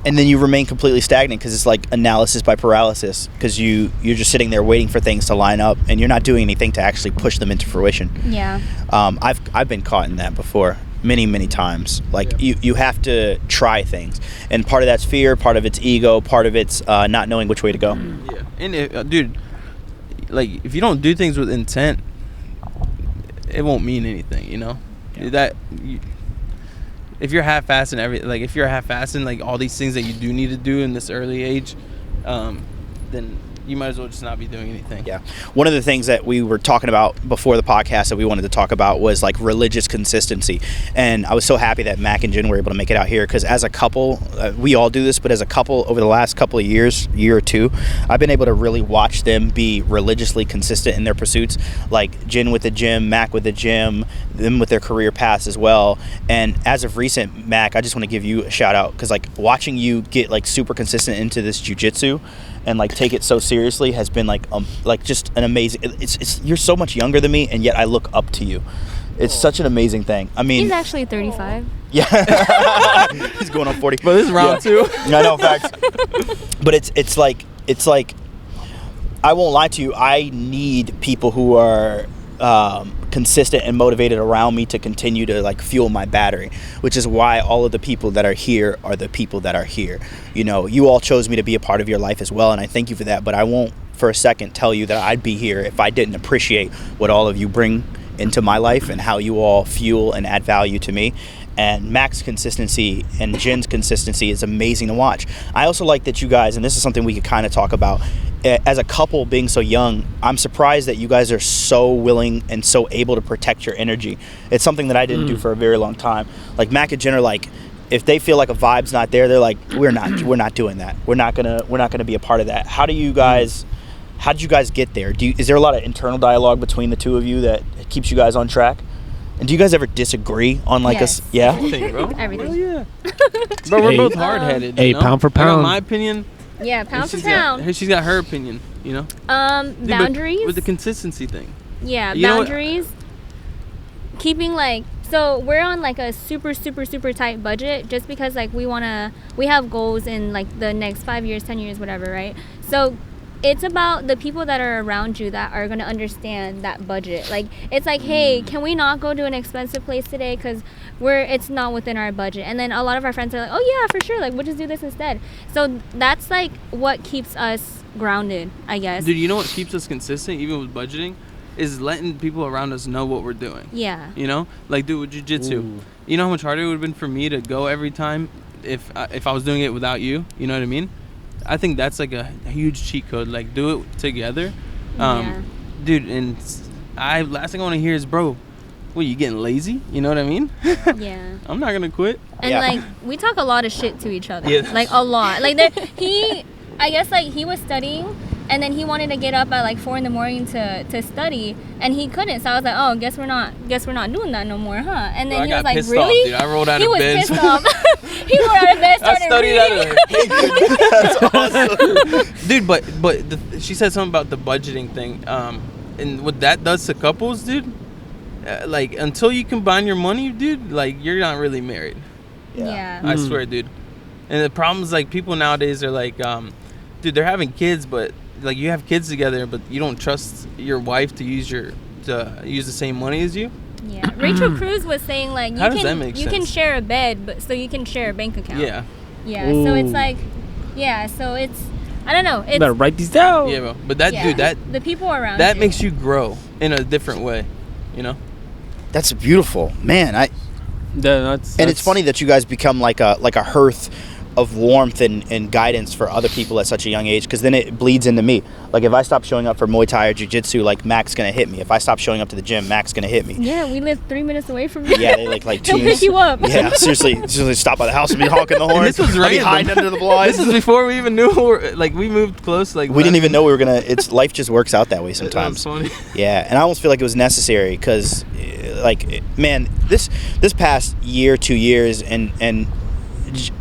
[SPEAKER 1] And then you remain completely stagnant because it's like analysis by paralysis, because you're just sitting there waiting for things to line up and you're not doing anything to actually push them into fruition.
[SPEAKER 6] Yeah.
[SPEAKER 1] I've been caught in that before many times. Like you have to try things, and part of that's fear, part of it's ego, part of it's not knowing which way to go.
[SPEAKER 2] Yeah. And dude, like if you don't do things with intent, it won't mean anything, you know. If you're half-assing if you're half-assing like all these things that you do need to do in this early age, then you might as well just not be doing anything.
[SPEAKER 1] Yeah. One of the things that we were talking about before the podcast that we wanted to talk about was like religious consistency. And I was so happy that Mac and Jen were able to make it out here, because as a couple, we all do this, but as a couple over the last couple of years, year or two, I've been able to really watch them be religiously consistent in their pursuits. Like Jen with the gym, Mac with the gym, them with their career paths as well. And as of recent, Mac, I just want to give you a shout out, because like watching you get like super consistent into this jiu-jitsu and like take it so seriously has been like just an amazing. It's you're so much younger than me, and yet I look up to you. It's such an amazing thing. I mean,
[SPEAKER 6] he's actually 35.
[SPEAKER 1] Yeah, he's going on 40.
[SPEAKER 2] But this is round two.
[SPEAKER 1] I know, facts. But it's like I won't lie to you. I need people who are consistent and motivated around me to continue to like fuel my battery, which is why all of the people that are here are the people that are here. You know, you all chose me to be a part of your life as well, and I thank you for that, but I won't for a second tell you that I'd be here if I didn't appreciate what all of you bring into my life and how you all fuel and add value to me. And Mac's consistency and Jen's consistency is amazing to watch. I also like that you guys, and this is something we could kind of talk about, as a couple being so young, I'm surprised that you guys are so willing and so able to protect your energy. It's something that I didn't do for a very long time. Like Mac and Jen are like, if they feel like a vibe's not there, they're like, we're not doing that. We're not gonna be a part of that. How did you guys get there? Is there a lot of internal dialogue between the two of you that keeps you guys on track? And do you guys ever disagree on like
[SPEAKER 6] Yes.
[SPEAKER 1] yeah?
[SPEAKER 2] Everything, bro.
[SPEAKER 6] Everything.
[SPEAKER 2] Oh, yeah. But we're both hard-headed.
[SPEAKER 3] Hey,
[SPEAKER 2] you know?
[SPEAKER 3] pound for
[SPEAKER 2] I got
[SPEAKER 3] pound.
[SPEAKER 2] my opinion.
[SPEAKER 6] Yeah, pound for pound.
[SPEAKER 2] She's got her opinion, you know? Dude,
[SPEAKER 6] Boundaries.
[SPEAKER 2] with the consistency thing.
[SPEAKER 6] Yeah,
[SPEAKER 2] You know what?
[SPEAKER 6] boundaries. Keeping like, so we're on like a super tight budget just because like we have goals in like the next 5 years, 10 years, whatever, right? So it's about the people that are around you that are going to understand that budget. Like, it's like, hey, can we not go to an expensive place today because it's not within our budget? And then a lot of our friends are like, oh yeah, for sure, like we'll just do this instead. So that's like what keeps us grounded, I guess.
[SPEAKER 2] Dude, you know what keeps us consistent even with budgeting is letting people around us know what we're doing.
[SPEAKER 6] Yeah.
[SPEAKER 2] You know, like dude, with jiu-jitsu, you know how much harder it would have been for me to go every time if I was doing it without you. You know what I mean? I think that's like a huge cheat code. Like, do it together.
[SPEAKER 6] Yeah.
[SPEAKER 2] Dude, and last thing I want to hear is, bro, what, you getting lazy? You know what I mean?
[SPEAKER 6] Yeah.
[SPEAKER 2] I'm not gonna quit.
[SPEAKER 6] And
[SPEAKER 1] Yeah.
[SPEAKER 6] like we talk a lot of shit to each other.
[SPEAKER 2] Yeah.
[SPEAKER 6] Like a lot. Like I guess like he was studying and then he wanted to get up at like 4 a.m. to study and he couldn't. So I was like, oh, guess we're not doing that no more, huh? And then
[SPEAKER 2] Bro,
[SPEAKER 6] he
[SPEAKER 2] I
[SPEAKER 6] was
[SPEAKER 2] got
[SPEAKER 6] like,
[SPEAKER 2] pissed
[SPEAKER 6] really?
[SPEAKER 2] off, dude. I rolled out
[SPEAKER 6] he
[SPEAKER 2] of
[SPEAKER 6] was
[SPEAKER 2] bed.
[SPEAKER 6] pissed off. He rolled out of bed,
[SPEAKER 2] I
[SPEAKER 6] started
[SPEAKER 2] studied
[SPEAKER 6] reading.
[SPEAKER 2] That's awesome. Dude, but she said something about the budgeting thing. And what that does to couples, dude, like until you combine your money, dude, like you're not really married.
[SPEAKER 6] Yeah.
[SPEAKER 2] I swear, dude. And the problem is like people nowadays are like, dude, they're having kids, but like you have kids together, but you don't trust your wife to use the same money as you.
[SPEAKER 6] Yeah. Rachel Cruz was saying like
[SPEAKER 2] How does that make
[SPEAKER 6] you can
[SPEAKER 2] sense?
[SPEAKER 6] share a bed, but so you can share a bank account.
[SPEAKER 2] Yeah.
[SPEAKER 6] Yeah. So it's like, yeah. So it's, I don't know. It's
[SPEAKER 3] Better write these down.
[SPEAKER 2] Yeah, bro. But that,
[SPEAKER 6] yeah,
[SPEAKER 2] dude, that
[SPEAKER 6] the people around
[SPEAKER 2] that
[SPEAKER 6] you.
[SPEAKER 2] makes you grow in a different way, you know?
[SPEAKER 1] That's beautiful, man. And it's funny that you guys become like a hearth of warmth and guidance for other people at such a young age, because then it bleeds into me. Like if I stop showing up for Muay Thai or Jiu-Jitsu, like Mac's gonna hit me. If I stop showing up to the gym, Mac's gonna hit me.
[SPEAKER 6] Yeah, we live 3 minutes away from you.
[SPEAKER 1] Yeah, they like
[SPEAKER 6] They'll pick you up.
[SPEAKER 1] Yeah, seriously stop by the house and be honking the horn.
[SPEAKER 2] And this was
[SPEAKER 1] I'll be
[SPEAKER 2] random.
[SPEAKER 1] hiding under the blinds.
[SPEAKER 2] This is before we even knew. We moved close. Like
[SPEAKER 1] we didn't even know we were gonna. It's life just works out that way sometimes.
[SPEAKER 2] That's funny.
[SPEAKER 1] Yeah, and I almost feel like it was necessary because, like, man, this past year, 2 years, and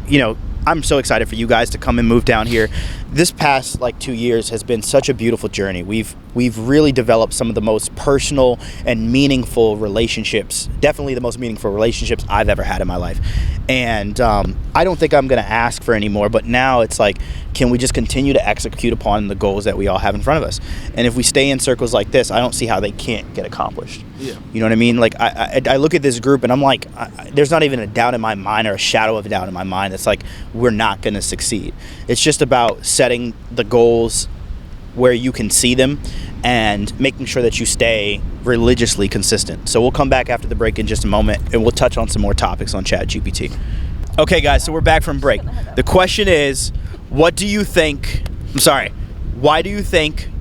[SPEAKER 1] you know, I'm so excited for you guys to come and move down here. This past 2 years has been such a beautiful journey. We've really developed some of the most personal and meaningful relationships, definitely the most meaningful relationships I've ever had in my life. And I don't think I'm going to ask for any more, but now it's like, can we just continue to execute upon the goals that we all have in front of us? And if we stay in circles like this, I don't see how they can't get accomplished.
[SPEAKER 2] Yeah.
[SPEAKER 1] You know what I mean? Like, I look at this group and I'm like, there's not even a doubt in my mind or a shadow of a doubt in my mind that's like, we're not going to succeed. It's just about setting the goals where you can see them and making sure that you stay religiously consistent. So we'll come back after the break in just a moment and we'll touch on some more topics on Chat GPT. Okay, guys, so we're back from break. The question is, why do you think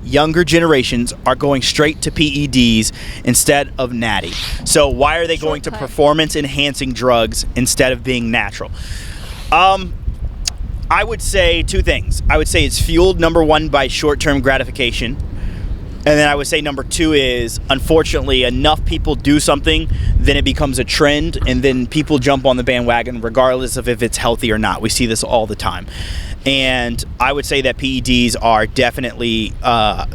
[SPEAKER 1] younger generations are going straight to PEDs instead of natty? So why are they going to performance-enhancing drugs instead of being natural? I would say two things. I would say it's fueled, number one, by short-term gratification. And then I would say number two is, unfortunately, enough people do something, then it becomes a trend, and then people jump on the bandwagon regardless of if it's healthy or not. We see this all the time. And I would say that PEDs are definitely, I'll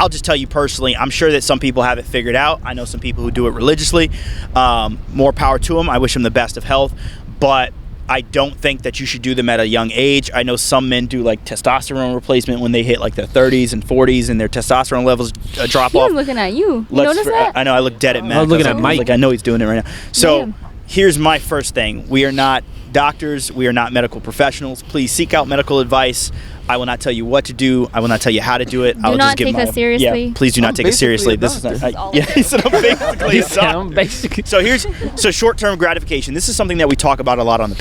[SPEAKER 1] just tell you personally, I'm sure that some people have it figured out. I know some people who do it religiously. More power to them. I wish them the best of health. But I don't think that you should do them at a young age. I know some men do like testosterone replacement when they hit like their 30s and 40s and their testosterone levels drop off.
[SPEAKER 6] He was looking at you. You notice that?
[SPEAKER 1] I know, I look dead at Matt.
[SPEAKER 3] I was looking at Mike.
[SPEAKER 1] Like, I know he's doing it right now. So
[SPEAKER 6] Damn.
[SPEAKER 1] Here's my first thing. We are not doctors. We are not medical professionals. Please seek out medical advice. I will not tell you what to do. I will not tell you how to do it.
[SPEAKER 6] Do not take us seriously.
[SPEAKER 1] Yeah, please do not take us seriously. This is not. Yeah, he said I'm basically a doc.
[SPEAKER 3] I'm basically.
[SPEAKER 1] So short-term gratification. This is something that we talk about a lot on the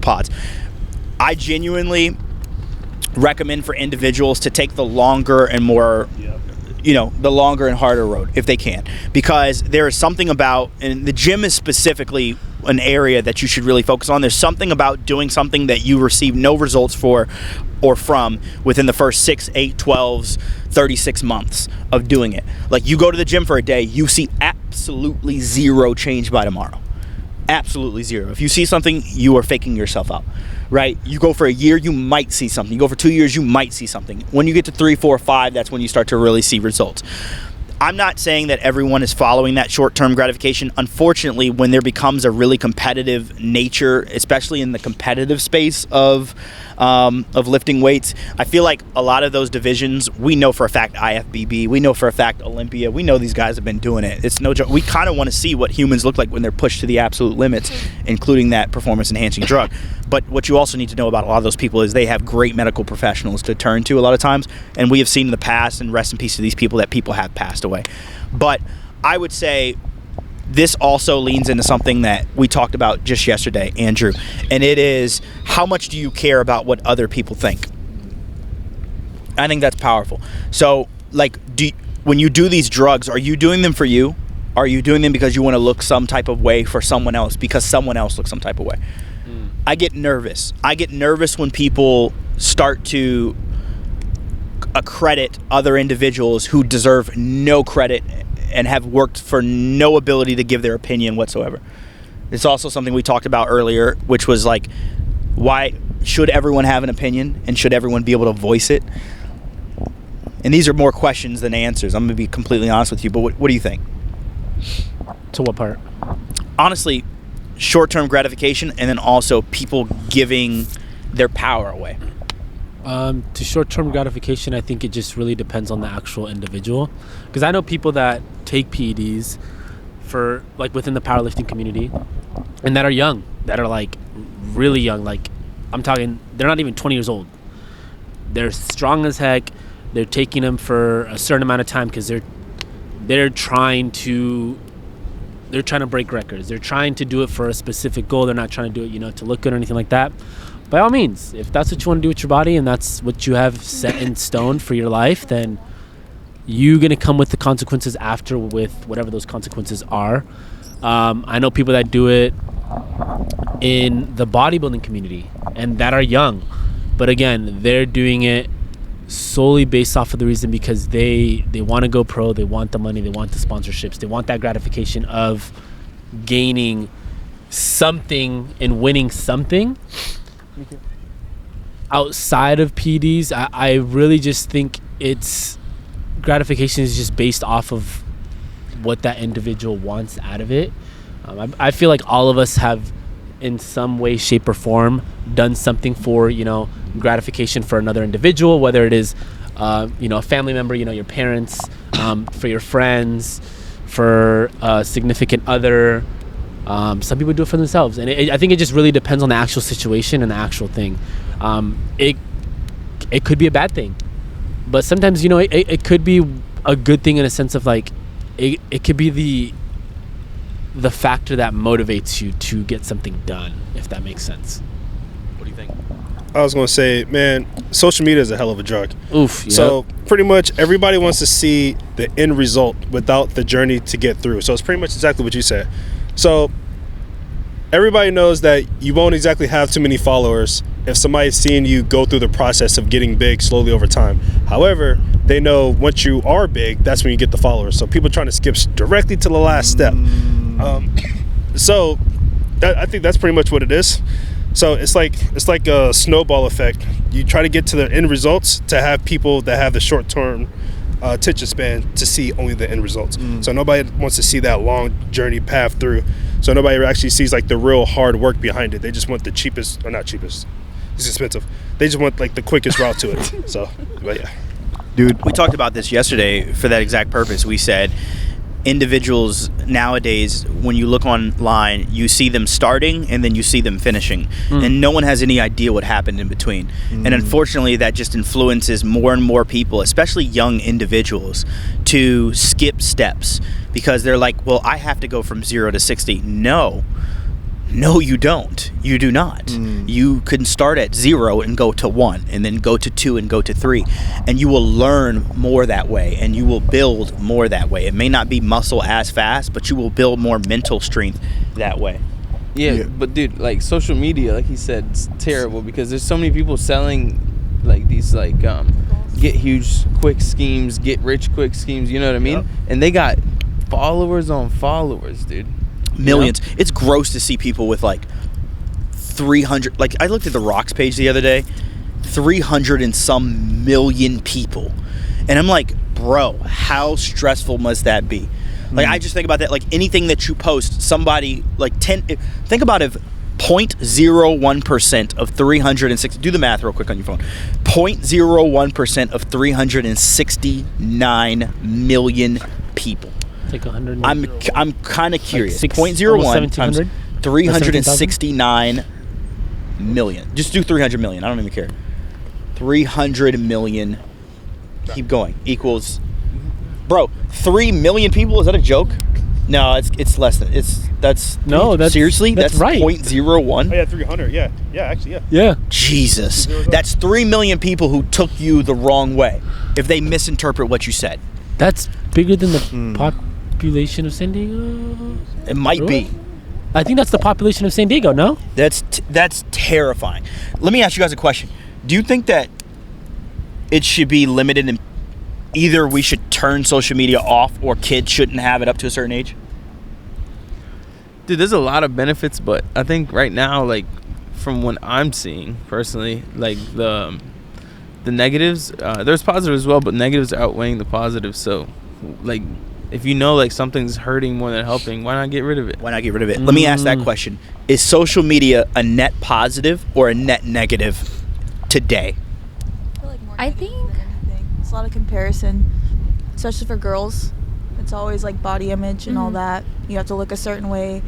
[SPEAKER 1] pods. I genuinely recommend for individuals to take the longer and more, the longer and harder road if they can, because there is something about, and the gym is specifically an area that you should really focus on. There's something about doing something that you receive no results for or from within the first 6, 8, 12, 36 months of doing it. Like, you go to the gym for a day, you see absolutely zero change by tomorrow. Absolutely zero. If you see something, you are faking yourself out, right? You go for a year, you might see something. You go for 2 years, you might see something. When you get to 3, 4, 5, that's when you start to really see results. I'm not saying that everyone is following that short-term gratification. Unfortunately, when there becomes a really competitive nature, especially in the competitive space of lifting weights, I feel like a lot of those divisions, we know for a fact IFBB, we know for a fact Olympia, we know these guys have been doing it. It's no joke. We kind of want to see what humans look like when they're pushed to the absolute limits, including that performance-enhancing drug. But what you also need to know about a lot of those people is they have great medical professionals to turn to a lot of times, and we have seen in the past, and rest in peace to these people, that people have passed away. But I would say this also leans into something that we talked about just yesterday, Andrew, and it is, how much do you care about what other people think? I think that's powerful. So, like, when you do these drugs, are you doing them for you? Are you doing them because you want to look some type of way for someone else, because someone else looks some type of way? I get nervous. I get nervous when people start to accredit other individuals who deserve no credit and have worked for no ability to give their opinion whatsoever. It's also something we talked about earlier, which was like, why should everyone have an opinion and should everyone be able to voice it? And these are more questions than answers. I'm going to be completely honest with you, but what do you think?
[SPEAKER 3] To what part?
[SPEAKER 1] Honestly, short-term gratification, and then also people giving their power away.
[SPEAKER 3] To short-term gratification, I think it just really depends on the actual individual. Because I know people that take PEDs for, like, within the powerlifting community, and that are young, that are, like, really young. Like, I'm talking, they're not even 20 years old. They're strong as heck. They're taking them for a certain amount of time because they're trying to they're trying to break records. They're trying to do it for a specific goal. They're not trying to do it, to look good or anything like that. By all means, if that's what you want to do with your body and that's what you have set in stone for your life, then you're going to come with the consequences after with whatever those consequences are. I know people that do it in the bodybuilding community and that are young. But again, they're doing it solely based off of the reason because they want to go pro, they want the money, they want the sponsorships, they want that gratification of gaining something and winning something. Outside of PDs, I really just think it's gratification is just based off of what that individual wants out of it. I feel like all of us have in some way, shape, or form done something for gratification for another individual, whether it is a family member, your parents, for your friends, for a significant other. Some people do it for themselves, and I think it just really depends on the actual situation and the actual thing. It could be a bad thing, but sometimes it could be a good thing in a sense of like it could be the factor that motivates you to get something done, if that makes sense. What do you think?
[SPEAKER 7] I was going to say, man, social media is a hell of a drug.
[SPEAKER 3] Oof. Yep.
[SPEAKER 7] So pretty much everybody wants to see the end result without the journey to get through. So it's pretty much exactly what you said. So everybody knows that you won't exactly have too many followers if somebody's seeing you go through the process of getting big slowly over time. However, they know once you are big, that's when you get the followers. So people trying to skip directly to the last step. I think that's pretty much what it is. So it's like a snowball effect. You try to get to the end results to have people that have the short-term attention span to see only the end results. So nobody wants to see that long journey path through. So nobody actually sees like the real hard work behind it. They just want the cheapest, or not cheapest, it's expensive. They just want like the quickest route to it. So, but yeah.
[SPEAKER 1] Dude, we talked about this yesterday for that exact purpose. We said individuals nowadays, when you look online, you see them starting and then you see them finishing, and no one has any idea what happened in between. And unfortunately, that just influences more and more people, especially young individuals, to skip steps because they're like, well, I have to go from 0 to 60. No, you don't. You do not. You can start at 0 and go to 1, and then go to 2 and go to 3, and you will learn more that way, and you will build more that way. It may not be muscle as fast, but you will build more mental strength that way.
[SPEAKER 2] Yeah, but dude, like social media, like he said, it's terrible because there's so many people selling like these like get huge quick schemes, get rich quick schemes. You know what I mean? Yep. And they got followers on followers, dude.
[SPEAKER 1] Millions. It's gross to see people with like 300. Like I looked at the Rock's page the other day, 300 and some million people, and I'm like, bro, how stressful must that be? Like I just think about that. Like anything that you post, somebody like 10. Think about if 0.01% of 360. Do the math real quick on your phone. 0.01% of 369 million people.
[SPEAKER 3] Like 100.
[SPEAKER 1] I'm kind of curious.
[SPEAKER 3] Like
[SPEAKER 1] 0.01 times 369 million. Just do 300 million. I don't even care. 300 million. Keep going. Equals. Bro, 3 million people. Is that a joke? No, it's less than. That's seriously. That's
[SPEAKER 3] right.
[SPEAKER 1] 0.01.
[SPEAKER 7] Oh yeah, 300. Yeah, actually, yeah.
[SPEAKER 3] Yeah.
[SPEAKER 1] Jesus, that's 3 million people who took you the wrong way. If they misinterpret what you said,
[SPEAKER 3] that's bigger than the population of San Diego.
[SPEAKER 1] It might be.
[SPEAKER 3] I think that's the population of San Diego. No,
[SPEAKER 1] that's terrifying. Let me ask you guys a question. Do you think that it should be limited in either we should turn social media off or kids shouldn't have it up to a certain age?
[SPEAKER 2] Dude, there's a lot of benefits, but I think right now, like from what I'm seeing personally, like the negatives, there's positives as well, but negatives are outweighing the positives. So like if you know like something's hurting more than helping, why not get rid of it?
[SPEAKER 1] Let me ask that question. Is social media a net positive or a net negative today?
[SPEAKER 6] I think
[SPEAKER 5] it's a lot of comparison, especially for girls. It's always like body image and all that. You have to look a certain way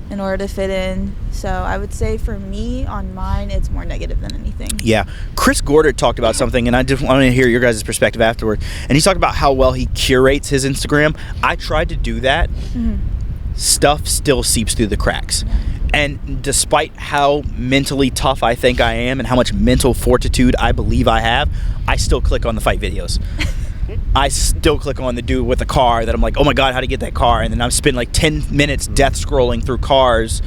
[SPEAKER 5] in order to fit in. So I would say for me, on mine, it's more negative than anything.
[SPEAKER 1] Yeah. Chris Gordon talked about something, and I just want to hear your guys' perspective afterward. And he talked about how well he curates his Instagram. I tried to do that. stuff still seeps through the cracks. And despite how mentally tough I think I am and how much mental fortitude I believe I have, I still click on the fight videos. I still click on the dude with the car that I'm like, oh my God, how to get that car? And then I'm spending like 10 minutes death scrolling through cars.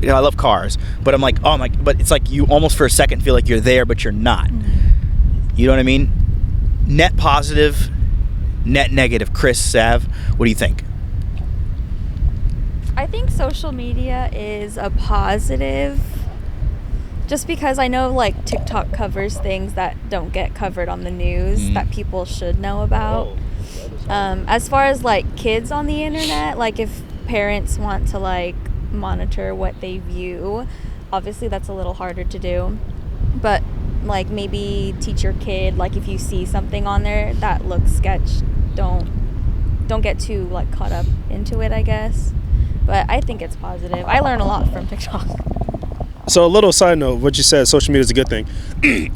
[SPEAKER 1] You know, I love cars, but I'm like, oh my, but it's like you almost for a second feel like you're there, but you're not. You know what I mean? Net positive, net negative. Chris, Sav, what do you think?
[SPEAKER 8] I think social media is a positive just because I know like TikTok covers things that don't get covered on the news that people should know about. As far as like kids on the internet, like if parents want to like monitor what they view, obviously that's a little harder to do. But like maybe teach your kid, like if you see something on there that looks sketch, don't get too like caught up into it, I guess. But I think it's positive. I learn a lot from TikTok.
[SPEAKER 7] So a little side note, what you said, social media is a good thing.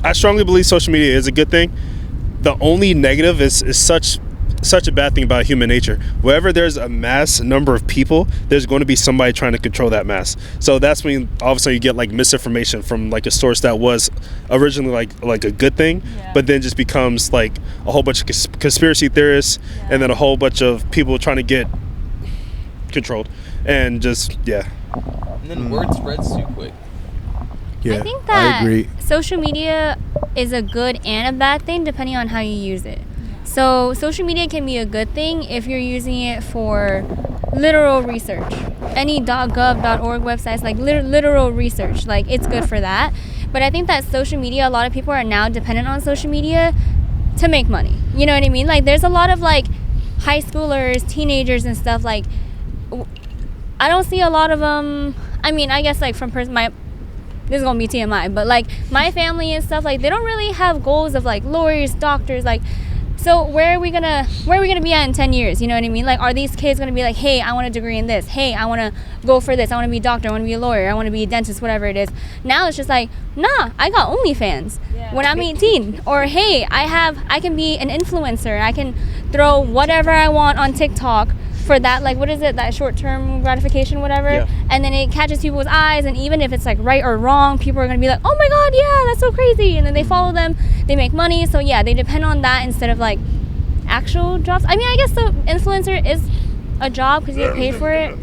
[SPEAKER 7] I strongly believe social media is a good thing. The only negative is such a bad thing about human nature. Wherever there's a mass number of people, there's going to be somebody trying to control that mass. So that's when all of a sudden you get like misinformation from like a source that was originally like a good thing, but then just becomes like a whole bunch of conspiracy theorists and then a whole bunch of people trying to get controlled and just
[SPEAKER 2] And then word spreads too quick.
[SPEAKER 4] Yeah,
[SPEAKER 6] I think that
[SPEAKER 4] I agree.
[SPEAKER 6] social media is a good and a bad thing depending on how you use it. So social media can be a good thing if you're using it for literal research. Any .gov.org websites, like literal research, like it's good for that. But I think that social media, a lot of people are now dependent on social media to make money. You know what I mean? Like there's a lot of like high schoolers, teenagers and stuff, like I don't see a lot of them. I mean, I guess like from this is gonna be TMI, but like my family and stuff, like they don't really have goals of like lawyers, doctors, like. So where are we gonna be at in 10 years? You know what I mean? Like, are these kids gonna be like, hey, I want a degree in this. Hey, I want to go for this. I want to be a doctor. I want to be a lawyer. I want to be a dentist. Whatever it is. Now it's just like, nah, I got OnlyFans when I'm 18. Or hey, I can be an influencer. I can throw whatever I want on TikTok for that, like, what is it, that short-term gratification, whatever, and then it catches people's eyes, and even if it's like right or wrong, people are gonna be like, oh my God, yeah, that's so crazy, and then they follow them, they make money. So yeah, they depend on that instead of like actual jobs. I mean, I guess the influencer is a job because you get paid for it.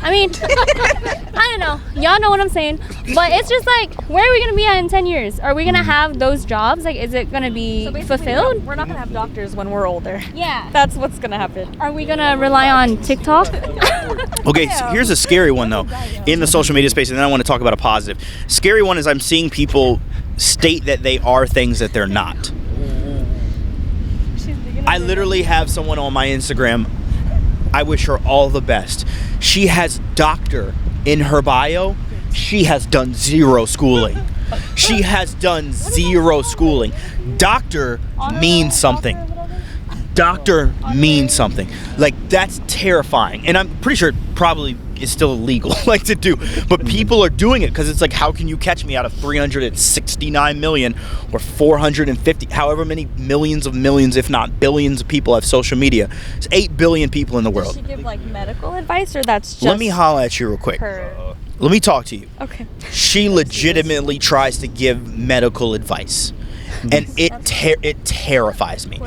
[SPEAKER 6] I mean, I don't know. Y'all know what I'm saying. But it's just like, where are we going to be at in 10 years? Are we going to have those jobs? Like, is it going to be fulfilled?
[SPEAKER 8] We're not going to have doctors when we're older.
[SPEAKER 6] Yeah.
[SPEAKER 8] That's what's going to happen.
[SPEAKER 6] Are we going to rely on TikTok?
[SPEAKER 1] Okay, so here's a scary one, though, in the social media space, and then I want to talk about a positive. Scary one is I'm seeing people state that they are things that they're not. I literally have someone on my Instagram. I wish her all the best. She has doctor in her bio. She has done zero schooling. She has done zero schooling. Doctor means something. Doctor means something. Like, that's terrifying. And I'm pretty sure it probably is still illegal, like, to do. But people are doing it because it's like, how can you catch me out of 369 million or 450, however many millions, if not billions of people have social media. There's 8 billion people in the world.
[SPEAKER 8] Does she give like medical advice, or that's just
[SPEAKER 1] Let me holla at you real quick.
[SPEAKER 8] her?
[SPEAKER 1] Let me talk to you.
[SPEAKER 8] Okay.
[SPEAKER 1] She legitimately tries to give medical advice. And it terrifies me.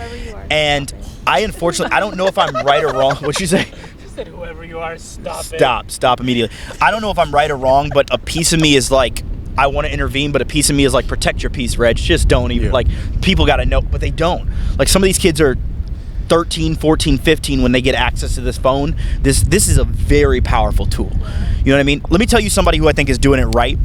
[SPEAKER 1] And I unfortunately, I don't know if I'm right or wrong. What'd you say?
[SPEAKER 3] She said, whoever you are, stop.
[SPEAKER 1] Stop immediately. I don't know if I'm right or wrong, but a piece of me is like, I want to intervene, but a piece of me is like, protect your peace, Reg. Just don't even, like, people got to know, but they don't. Like, some of these kids are 13, 14, 15 when they get access to this phone. This is a very powerful tool. You know what I mean? Let me tell you somebody who I think is doing it right.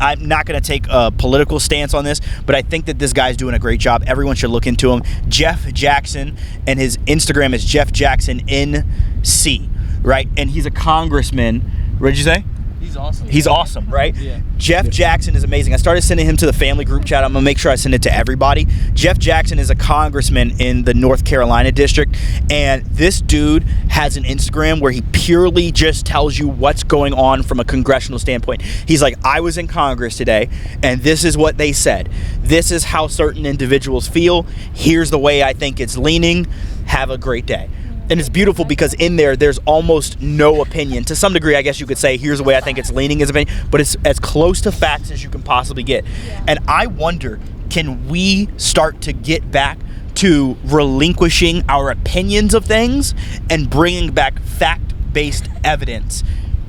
[SPEAKER 1] I'm not going to take a political stance on this, but I think that this guy's doing a great job. Everyone should look into him. Jeff Jackson, and his Instagram is Jeff Jackson NC, right? And he's a congressman. What did you say?
[SPEAKER 2] He's awesome.
[SPEAKER 1] He's awesome, right?
[SPEAKER 2] Yeah.
[SPEAKER 1] Jeff Jackson is amazing. I started sending him to the family group chat. I'm going to make sure I send it to everybody. Jeff Jackson is a congressman in the North Carolina district, and this dude has an Instagram where he purely just tells you what's going on from a congressional standpoint. He's like, I was in Congress today, and this is what they said. This is how certain individuals feel. Here's the way I think it's leaning. Have a great day. And it's beautiful because in there's almost no opinion. To some degree, I guess you could say, here's the way I think it's leaning as opinion, but it's as close to facts as you can possibly get. Yeah. And I wonder, can we start to get back to relinquishing our opinions of things and bringing back fact-based evidence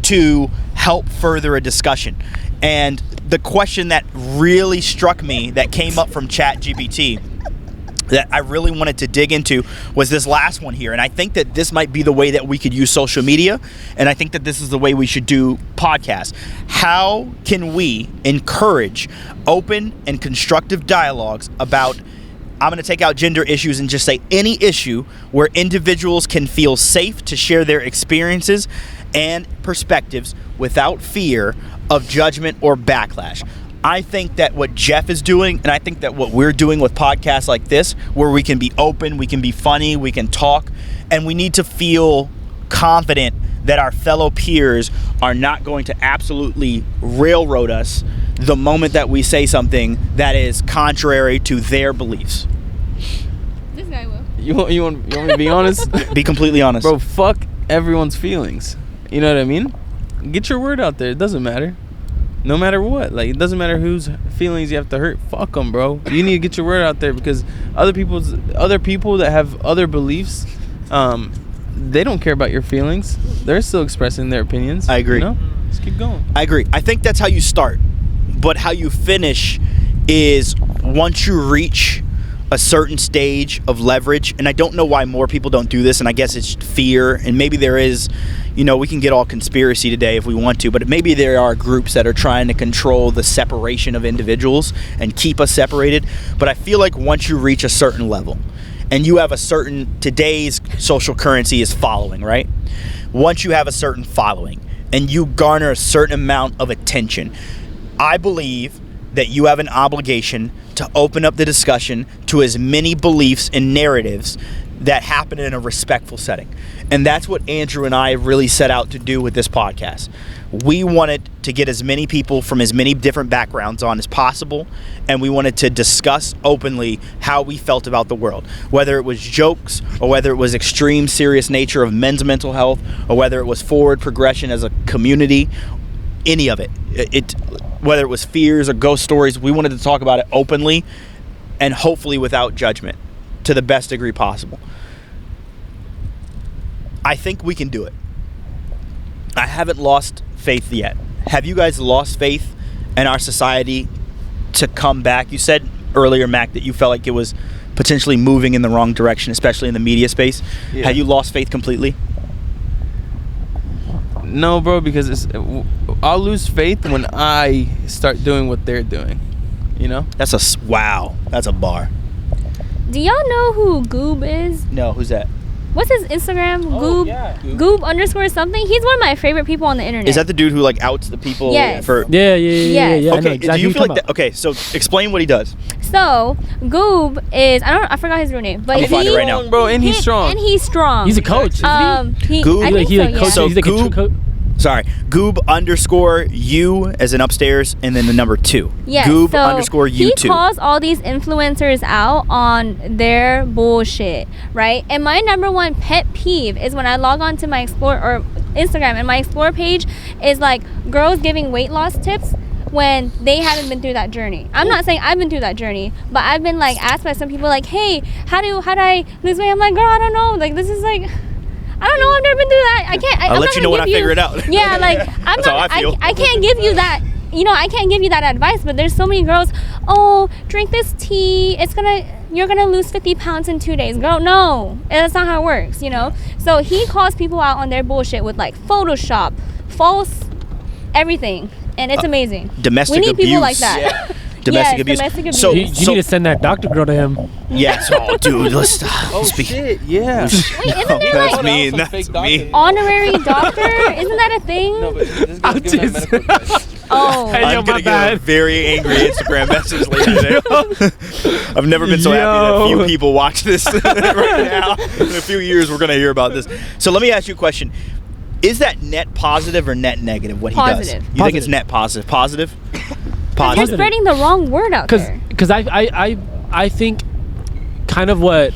[SPEAKER 1] to help further a discussion? And the question that really struck me that came up from Chat GPT that I really wanted to dig into was this last one here. And I think that this might be the way that we could use social media. And I think that this is the way we should do podcasts. How can we encourage open and constructive dialogues about, I'm going to take out gender issues and just say any issue where individuals can feel safe to share their experiences and perspectives without fear of judgment or backlash. I think that what Jeff is doing, and I think that what we're doing with podcasts like this, where we can be open, we can be funny, we can talk, and we need to feel confident that our fellow peers are not going to absolutely railroad us the moment that we say something that is contrary to their beliefs.
[SPEAKER 6] This guy will.
[SPEAKER 2] You want me to be honest?
[SPEAKER 1] Be completely honest.
[SPEAKER 2] Bro, fuck everyone's feelings. You know what I mean? Get your word out there. It doesn't matter. No matter what. Like, it doesn't matter whose feelings you have to hurt. Fuck them, bro. You need to get your word out there because other people that have other beliefs, they don't care about your feelings. They're still expressing their opinions.
[SPEAKER 1] I agree.
[SPEAKER 2] You know? Just keep going.
[SPEAKER 1] I agree. I think that's how you start. But how you finish is once you reach a certain stage of leverage, and I don't know why more people don't do this, and I guess it's fear, and maybe there is, you know, we can get all conspiracy today if we want to, but maybe there are groups that are trying to control the separation of individuals and keep us separated. But I feel like once you reach a certain level, and you have a certain, today's social currency is following, right? Once you have a certain following, and you garner a certain amount of attention, I believe that you have an obligation to open up the discussion to as many beliefs and narratives that happen in a respectful setting. And that's what Andrew and I really set out to do with this podcast. We wanted to get as many people from as many different backgrounds on as possible, and we wanted to discuss openly how we felt about the world, whether it was jokes or whether it was extreme serious nature of men's mental health or whether it was forward progression as a community, any of it. Whether it was fears or ghost stories, we wanted to talk about it openly and hopefully without judgment to the best degree possible. I think we can do it. I haven't lost faith yet. Have you guys lost faith in our society to come back? You said earlier, Mac, that you felt like it was potentially moving in the wrong direction, especially in the media space. Yeah. Have you lost faith completely?
[SPEAKER 2] No, bro, because I'll lose faith when I start doing what they're doing. You know?
[SPEAKER 1] Wow. That's a bar.
[SPEAKER 6] Do y'all know who Goob is?
[SPEAKER 1] No, who's that?
[SPEAKER 6] What's his Instagram? Goob. Yeah. Goob _ something. He's one of my favorite people on the internet.
[SPEAKER 1] Is that the dude who like outs the people?
[SPEAKER 6] Yes.
[SPEAKER 1] For?
[SPEAKER 3] Yeah.
[SPEAKER 1] Okay. Exactly, do you feel like that? Okay, so explain what he does.
[SPEAKER 6] So Goob is I forgot his real name, but
[SPEAKER 1] I'll find it right now,
[SPEAKER 2] bro. And he's strong.
[SPEAKER 6] And he's strong.
[SPEAKER 3] He's a coach. Isn't he?
[SPEAKER 1] Goob.
[SPEAKER 6] I think
[SPEAKER 3] he's like a true coach.
[SPEAKER 1] Sorry, Goob _ you as in upstairs, and then the number 2.
[SPEAKER 6] Yeah,
[SPEAKER 1] Goob
[SPEAKER 6] so
[SPEAKER 1] _ you 2.
[SPEAKER 6] He calls all these influencers out on their bullshit, right? And my number one pet peeve is when I log on to my Explore or Instagram, and my Explore page is like girls giving weight loss tips when they haven't been through that journey. I'm not saying I've been through that journey, but I've been like asked by some people like, hey, how do I lose weight? I'm like, girl, I don't know. Like, this is like, I don't know. I've never been through that. I can't.
[SPEAKER 1] I'll let you know when I figure it out.
[SPEAKER 6] Yeah, like I'm not. I can't give you that. You know, I can't give you that advice. But there's so many girls. Oh, drink this tea. You're gonna lose 50 pounds in 2 days. Girl, no, that's not how it works. You know. So he calls people out on their bullshit with like Photoshop, false, everything, and it's amazing.
[SPEAKER 1] Domestic
[SPEAKER 6] abuse. We need people like
[SPEAKER 1] that.
[SPEAKER 6] Yeah.
[SPEAKER 1] Domestic abuse.
[SPEAKER 6] Domestic abuse.
[SPEAKER 3] So you need to send that doctor girl to him.
[SPEAKER 1] Yes. Oh, dude. Let's stop.
[SPEAKER 2] Shit. Yeah.
[SPEAKER 6] Wait, isn't there
[SPEAKER 1] That's
[SPEAKER 6] like
[SPEAKER 1] me. That's me.
[SPEAKER 6] honorary doctor? Isn't that a thing?
[SPEAKER 2] No, but this guy's giving that medical advice.
[SPEAKER 6] Oh.
[SPEAKER 3] Hey,
[SPEAKER 1] I'm going to get a very angry Instagram message later today. I've never been so happy that a few people watch this right now. In a few years, we're going to hear about this. So let me ask you a question. Is that net positive or net negative, what he does? You think it's net positive? Positive?
[SPEAKER 6] You're spreading the wrong word out there.
[SPEAKER 3] Because I think kind of what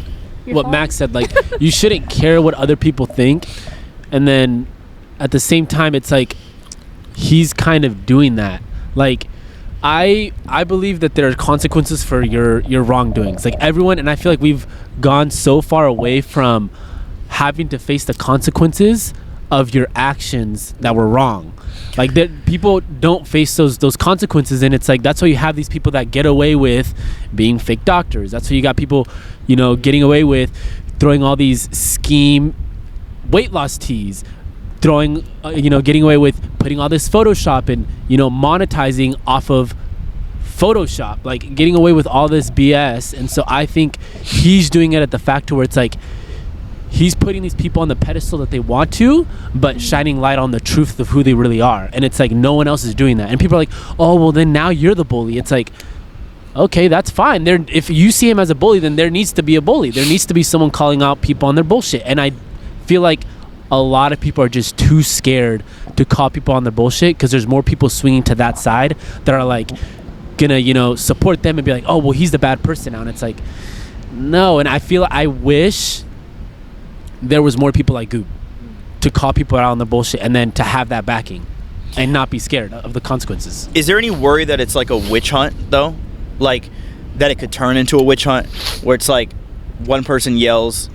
[SPEAKER 3] what Max said. Like, you shouldn't care what other people think, and then at the same time, it's like he's kind of doing that. Like, I believe that there are consequences for your wrongdoings. Like, everyone, and I feel like we've gone so far away from having to face the consequences of your actions that were wrong. Like, people don't face those consequences, and it's like that's why you have these people that get away with being fake doctors. That's why you got people, getting away with throwing all these scheme weight loss teas, throwing, getting away with putting all this Photoshop and monetizing off of Photoshop, like getting away with all this BS. And so I think he's doing it at the factor where it's like he's putting these people on the pedestal that they want to, but shining light on the truth of who they really are. And it's like no one else is doing that. And people are like, oh, well, then now you're the bully. It's like, okay, that's fine. If you see him as a bully, then there needs to be a bully. There needs to be someone calling out people on their bullshit. And I feel like a lot of people are just too scared to call people on their bullshit because there's more people swinging to that side that are like gonna, support them and be like, oh, well, he's the bad person now. And it's like, no. And I wish there was more people like Goob to call people out on the bullshit and then to have that backing and not be scared of the consequences.
[SPEAKER 1] Is there any worry that it's like a witch hunt, though? Like, that it could turn into a witch hunt where it's like one person yells,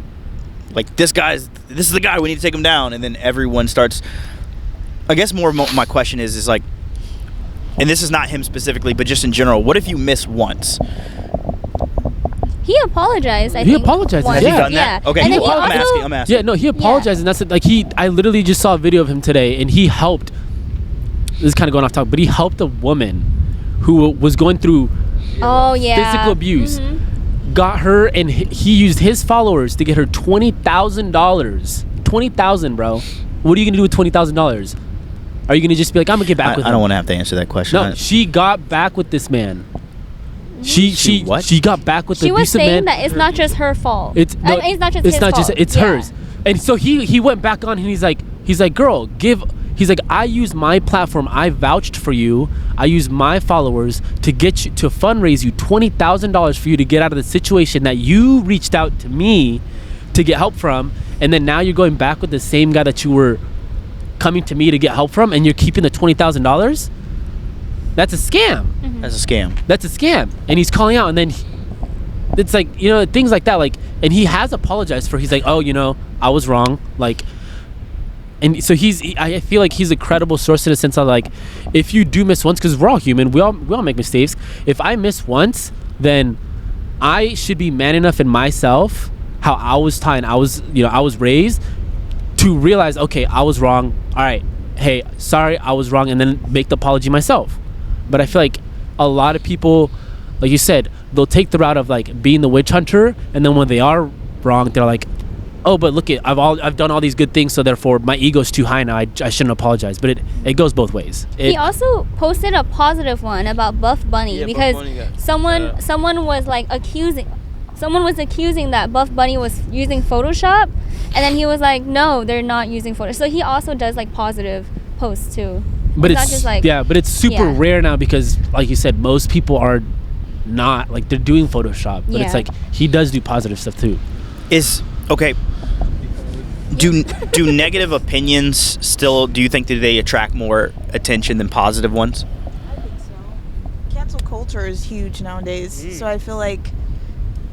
[SPEAKER 1] like, this is the guy, we need to take him down, and then everyone starts. I guess more of my question is like, and this is not him specifically, but just in general, what if you miss once?
[SPEAKER 6] He apologized. I
[SPEAKER 3] He
[SPEAKER 6] think,
[SPEAKER 3] apologized.
[SPEAKER 6] once.
[SPEAKER 1] Has he done that?
[SPEAKER 6] Yeah.
[SPEAKER 1] Okay,
[SPEAKER 6] And then he
[SPEAKER 1] I'm asking.
[SPEAKER 3] Yeah, no, he apologized, and that's it. Like, I literally just saw a video of him today, and he helped. This is kind of going off topic, but he helped a woman who was going through physical abuse.
[SPEAKER 6] Mm-hmm.
[SPEAKER 3] Got her, and he used his followers to get her $20,000. $20,000, bro. What are you gonna do with $20,000? Are you gonna just be like, I'm gonna get back with him?
[SPEAKER 1] I don't want to have to answer that question.
[SPEAKER 3] No, she got back with this man. She
[SPEAKER 1] what?
[SPEAKER 3] She got back with the
[SPEAKER 6] She was
[SPEAKER 3] abusive man.
[SPEAKER 6] saying that it's not just her fault.
[SPEAKER 3] It's
[SPEAKER 6] not just his fault.
[SPEAKER 3] It's hers. And so he went back on and he's like, girl, he's like, I used my platform, I vouched for you, I used my followers to get you to fundraise you $20,000 for you to get out of the situation that you reached out to me to get help from, and then now you're going back with the same guy that you were coming to me to get help from, and you're keeping the $20,000. That's a scam.
[SPEAKER 6] Mm-hmm.
[SPEAKER 1] That's a scam.
[SPEAKER 3] That's a scam. And he's calling out, and then it's like, things like that, like, and he has apologized for. He's like, oh, I was wrong, like. And so I feel like he's a credible source in a sense of like, if you do miss once, because we're all human, we all make mistakes. If I miss once, then I should be man enough in myself, how I was taught and I was raised, to realize, okay, I was wrong. All right, hey, sorry, I was wrong, and then make the apology myself. But I feel like a lot of people, like you said, they'll take the route of like being the witch hunter, and then when they are wrong, they're like, oh, but look, I've done all these good things, so therefore my ego's too high now. I shouldn't apologize. But it goes both ways.
[SPEAKER 6] He also posted a positive one about Buff Bunny because someone was like accusing that Buff Bunny was using Photoshop, and then he was like, no, they're not using Photoshop. So he also does like positive posts too.
[SPEAKER 3] But it's
[SPEAKER 6] not just like,
[SPEAKER 3] but it's super rare now because, like you said, most people are not like, they're doing Photoshop. But it's like he does do positive stuff too.
[SPEAKER 1] Okay. Do negative opinions still, do you think that they attract more attention than positive ones?
[SPEAKER 5] I think so. Cancel culture is huge nowadays, so I feel like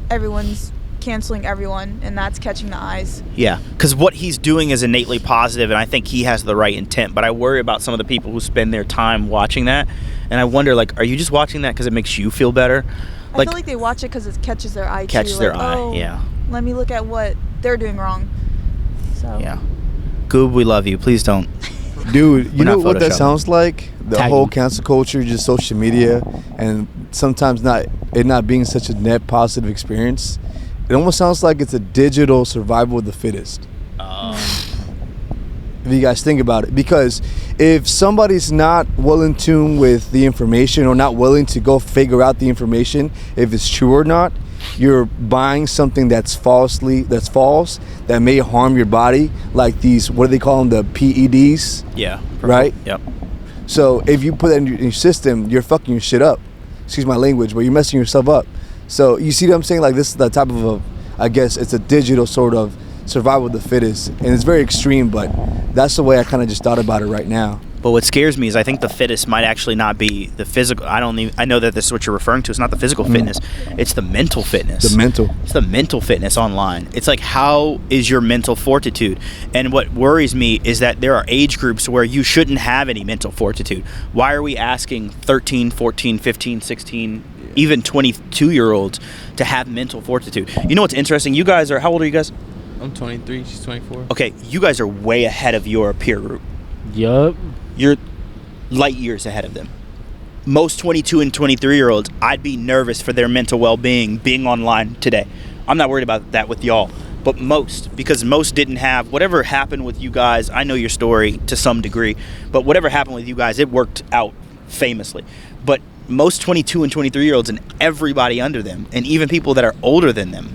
[SPEAKER 5] everyone's canceling everyone, and that's catching the eyes.
[SPEAKER 1] Yeah, because what he's doing is innately positive, and I think he has the right intent, but I worry about some of the people who spend their time watching that, and I wonder, like, are you just watching that because it makes you feel better?
[SPEAKER 5] I feel like they watch it because it catches their eye
[SPEAKER 1] Catches
[SPEAKER 5] too.
[SPEAKER 1] their
[SPEAKER 5] like,
[SPEAKER 1] eye,
[SPEAKER 5] oh,
[SPEAKER 1] yeah.
[SPEAKER 5] Let me look at what they're doing wrong. So.
[SPEAKER 1] Yeah. Goob, we love you. Please don't.
[SPEAKER 4] Dude, you know what that
[SPEAKER 1] Photoshopping.
[SPEAKER 4] sounds like? The
[SPEAKER 3] Tag
[SPEAKER 4] whole
[SPEAKER 3] him.
[SPEAKER 4] cancel culture, just social media, and sometimes not being such a net positive experience. It almost sounds like it's a digital survival of the fittest. If you guys think about it, because if somebody's not well in tune with the information or not willing to go figure out the information, if it's true or not, you're buying something that's false, that may harm your body, like these, what do they call them, the PEDs?
[SPEAKER 1] Yeah.
[SPEAKER 4] Right?
[SPEAKER 1] Yep.
[SPEAKER 4] So if you put that in your system, you're fucking your shit up. Excuse my language, but you're messing yourself up. So you see what I'm saying? Like, this is the type of I guess it's a digital sort of survival of the fittest, and it's very extreme, but that's the way I kind of just thought about it right now.
[SPEAKER 1] But what scares me is I think the fittest might actually not be the physical. I know that this is what you're referring to. It's not the physical fitness. It's the mental fitness. It's the mental fitness online. It's like, how is your mental fortitude? And what worries me is that there are age groups where you shouldn't have any mental fortitude. Why are we asking 13, 14, 15, 16, even 22-year-olds to have mental fortitude? You know what's interesting? You guys are, how old are you guys?
[SPEAKER 2] I'm 23. She's 24.
[SPEAKER 1] Okay, you guys are way ahead of your peer group.
[SPEAKER 3] Yup.
[SPEAKER 1] You're light years ahead of them. Most 22 and 23-year-olds, I'd be nervous for their mental well-being being online today. I'm not worried about that with y'all, but because most didn't have whatever happened with you guys. I know your story to some degree, but whatever happened with you guys, it worked out famously. But most 22 and 23-year-olds and everybody under them, and even people that are older than them,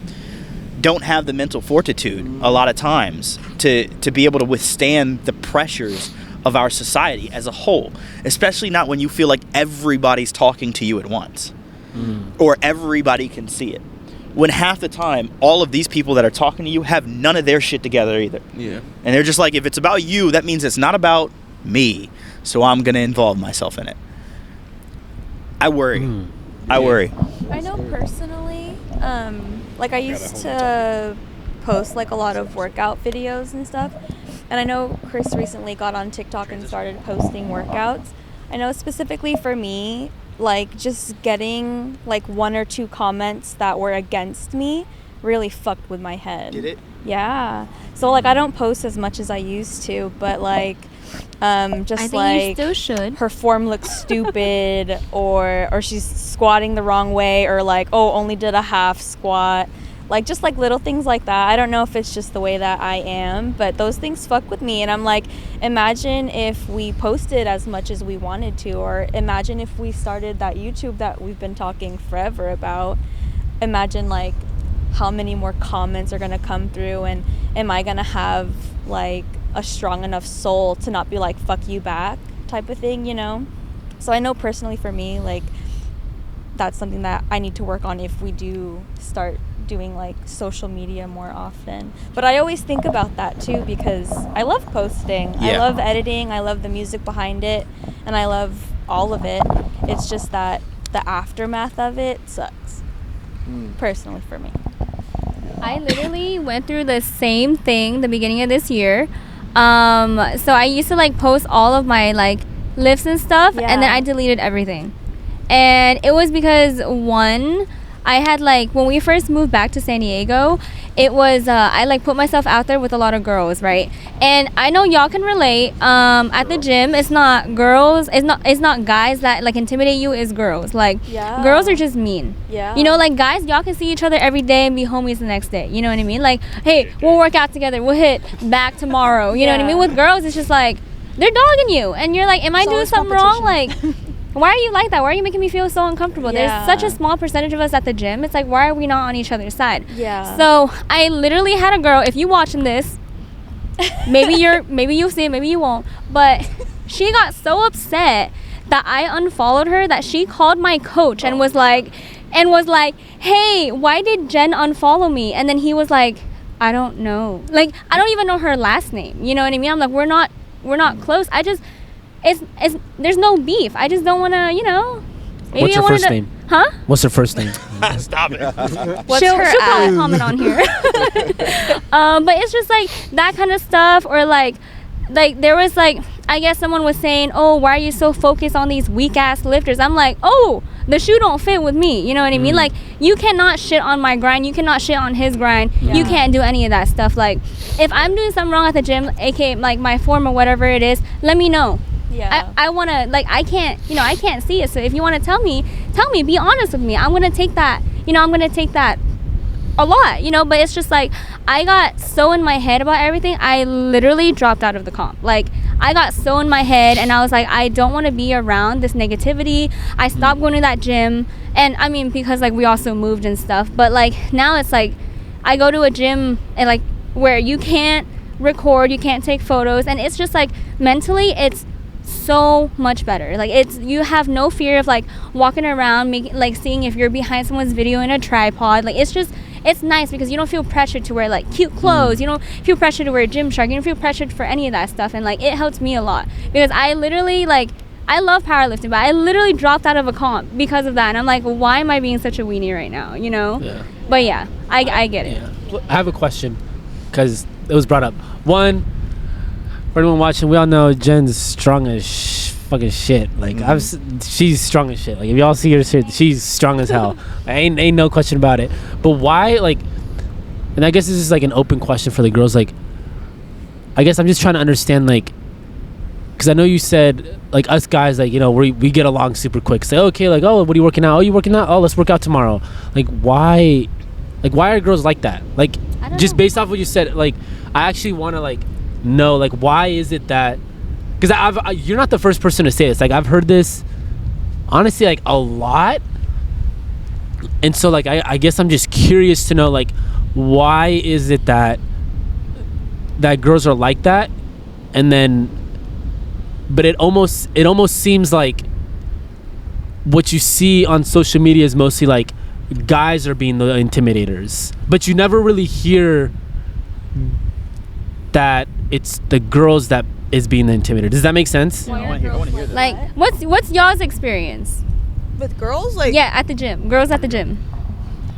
[SPEAKER 1] don't have the mental fortitude a lot of times to be able to withstand the pressures of our society as a whole, especially not when you feel like everybody's talking to you at once or everybody can see it. When half the time, all of these people that are talking to you have none of their shit together either.
[SPEAKER 2] Yeah.
[SPEAKER 1] And they're just like, if it's about you, that means it's not about me, so I'm going to involve myself in it. I worry. I worry.
[SPEAKER 8] I know personally, like I used to post like a lot of workout videos and stuff. And I know Chris recently got on TikTok and started posting workouts. I know specifically for me, like just getting like 1 or 2 comments that were against me really fucked with my head.
[SPEAKER 1] Did it?
[SPEAKER 8] Yeah. So like I don't post as much as I used to, but like just
[SPEAKER 6] I think
[SPEAKER 8] like
[SPEAKER 6] you still should.
[SPEAKER 8] her form looks stupid or she's squatting the wrong way, or like, oh, only did a half squat. Like just like little things like that. I don't know if it's just the way that I am, but those things fuck with me. And I'm like, imagine if we posted as much as we wanted to, or imagine if we started that YouTube that we've been talking forever about. Imagine like how many more comments are gonna come through, and am I gonna have like a strong enough soul to not be like, fuck you back type of thing, you know? So I know personally for me, like that's something that I need to work on if we do start doing like social media more often. But I always think about that too, because I love posting.
[SPEAKER 1] Yeah.
[SPEAKER 8] I love editing. I love the music behind it, and I love all of it. It's just that the aftermath of it sucks, personally for me.
[SPEAKER 6] I literally went through the same thing the beginning of this year. So I used to like post all of my like lifts and stuff, and then I deleted everything. And it was because one, I had like, when we first moved back to San Diego, it was I like put myself out there with a lot of girls, right? And I know y'all can relate. At the gym, it's not girls, it's not guys that like intimidate you, it's girls. Like girls are just mean.
[SPEAKER 8] Yeah.
[SPEAKER 6] You know, like guys, y'all can see each other every day and be homies the next day. You know what I mean? Like, hey, we'll work out together, we'll hit back tomorrow. You know what I mean? With girls, it's just like they're dogging you, and you're like, am I doing something wrong? Like, why are you like that? Why are you making me feel so uncomfortable?
[SPEAKER 8] Yeah.
[SPEAKER 6] There's such a small percentage of us at the gym. It's like, why are we not on each other's side?
[SPEAKER 8] Yeah.
[SPEAKER 6] So I literally had a girl, if you watching this, maybe you'll see it, maybe you won't, but she got so upset that I unfollowed her that she called my coach and was like, hey, why did Jen unfollow me? And then he was like, I don't know. Like, I don't even know her last name. You know what I mean? I'm like, we're not close. I just, it's there's no beef. I just don't want to, you know. Maybe
[SPEAKER 3] What's her first name?
[SPEAKER 6] Huh?
[SPEAKER 3] What's her first name?
[SPEAKER 1] Stop it.
[SPEAKER 6] She'll probably comment on here. But it's just like that kind of stuff, or like there was like, I guess someone was saying, oh, why are you so focused on these weak ass lifters? I'm like, oh, the shoe don't fit with me. You know what I mean? Like, you cannot shit on my grind. You cannot shit on his grind.
[SPEAKER 8] Yeah.
[SPEAKER 6] You can't do any of that stuff. Like, if I'm doing something wrong at the gym, aka like my form or whatever it is, let me know.
[SPEAKER 8] Yeah.
[SPEAKER 6] I want to, like, I can't see it. So if you want to tell me, be honest with me. I'm going to take that, a lot, but it's just like, I got so in my head about everything, I literally dropped out of the comp. Like, I got so in my head, and I was like, I don't want to be around this negativity. I stopped going to that gym, and I mean, because like we also moved and stuff, but like now it's like, I go to a gym and like where you can't record, you can't take photos, and it's just like mentally it's so much better. Like, it's, you have no fear of like walking around making, like, seeing if you're behind someone's video in a tripod. Like, it's it's nice because you don't feel pressured to wear like cute clothes. You don't feel pressured to wear Gymshark. You don't feel pressured for any of that stuff. And like it helps me a lot because I literally like I love powerlifting, but I literally dropped out of a comp because of that. And I'm like, why am I being such a weenie right now? You know?
[SPEAKER 3] Yeah.
[SPEAKER 6] But yeah, I get it.
[SPEAKER 3] Yeah. I have a question because it was brought up. One, for anyone watching, we all know Jen's strong as fucking shit. Like she's strong as shit. Like if y'all see her shit, she's strong as hell. ain't no question about it. But why, like, and I guess this is like an open question for the girls. Like, I guess I'm just trying to understand, like, because I know you said like us guys, like, you know, we get along super quick. Say, okay, like, oh, what are you working out? Oh, you working out? Oh, let's work out tomorrow. Like, why are girls like that? Like, just based off what you said, like, I actually want to like know, like, why is it that? Because you're not the first person to say this. Like, I've heard this honestly like a lot, and so like I guess I'm just curious to know, like, why is it that girls are like that, and then. But it almost seems like what you see on social media is mostly like guys are being the intimidators, but you never really hear that it's the girls that is being the intimidator. Does that make sense?
[SPEAKER 1] I want to hear that.
[SPEAKER 6] Like, what's y'all's experience?
[SPEAKER 5] With girls, like
[SPEAKER 6] Yeah, at the gym. Girls at the gym.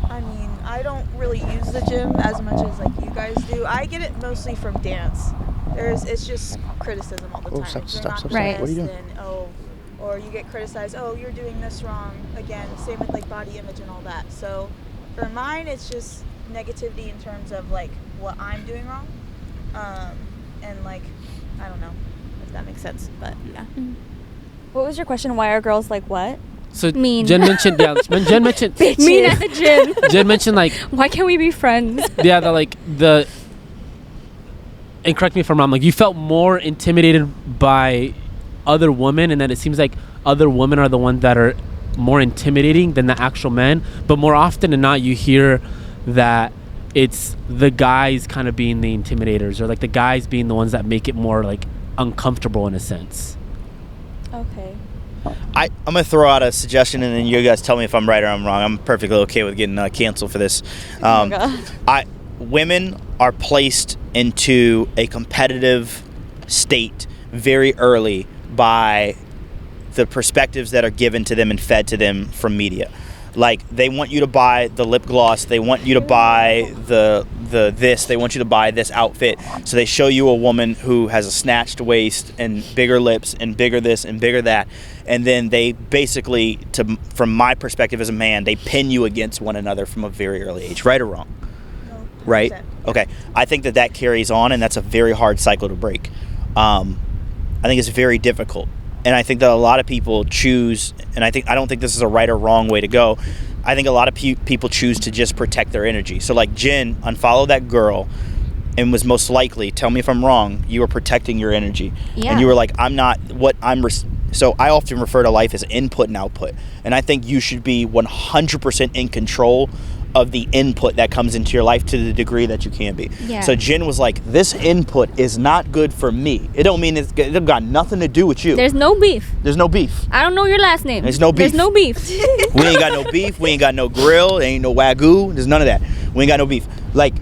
[SPEAKER 5] I mean, I don't really use the gym as much as like you guys do. I get it mostly from dance. It's just criticism all the time.
[SPEAKER 1] Stop.
[SPEAKER 6] Right.
[SPEAKER 1] What are you doing?
[SPEAKER 5] And, or you get criticized. Oh, you're doing this wrong. Again, same with like body image and all that. So for mine, it's just negativity in terms of like what I'm doing wrong, and like I don't know if that makes sense, but yeah.
[SPEAKER 8] What was your question? Why are girls like what?
[SPEAKER 3] So
[SPEAKER 6] Mean.
[SPEAKER 3] Jen mentioned mean at
[SPEAKER 6] the gym.
[SPEAKER 3] Jen mentioned like
[SPEAKER 6] Why can't we be friends?
[SPEAKER 3] yeah, and correct me if I'm wrong, like you felt more intimidated by other women, and that it seems like other women are the ones that are more intimidating than the actual men. But more often than not, you hear that it's the guys kind of being the intimidators, or like the guys being the ones that make it more like uncomfortable in a sense.
[SPEAKER 8] Okay.
[SPEAKER 1] I'm gonna throw out a suggestion, and then you guys tell me if I'm right or I'm wrong. I'm perfectly okay with getting canceled for this. Women are placed into a competitive state very early by the perspectives that are given to them and fed to them from media. Like, they want you to buy the lip gloss, they want you to buy the this, they want you to buy this outfit. So they show you a woman who has a snatched waist and bigger lips and bigger this and bigger that, and then they basically, from my perspective as a man, they pin you against one another from a very early age, right or wrong? Right? Okay. I think that carries on, and that's a very hard cycle to break. I think it's very difficult. And I think that a lot of people choose, and I don't think this is a right or wrong way to go. I think a lot of people choose to just protect their energy. So like Jen unfollowed that girl and was most likely, tell me if I'm wrong, you were protecting your energy.
[SPEAKER 6] Yeah.
[SPEAKER 1] And you were like, so I often refer to life as input and output. And I think you should be 100% in control of the input that comes into your life to the degree that you can be.
[SPEAKER 6] Yeah.
[SPEAKER 1] So Jen was like, this input is not good for me. It don't mean it got nothing to do with you.
[SPEAKER 6] There's no beef.
[SPEAKER 1] There's no beef.
[SPEAKER 6] I don't know your last name.
[SPEAKER 1] There's no beef.
[SPEAKER 6] There's no beef.
[SPEAKER 1] We ain't got no beef. We ain't got no grill. There ain't no wagyu. There's none of that. We ain't got no beef. Like,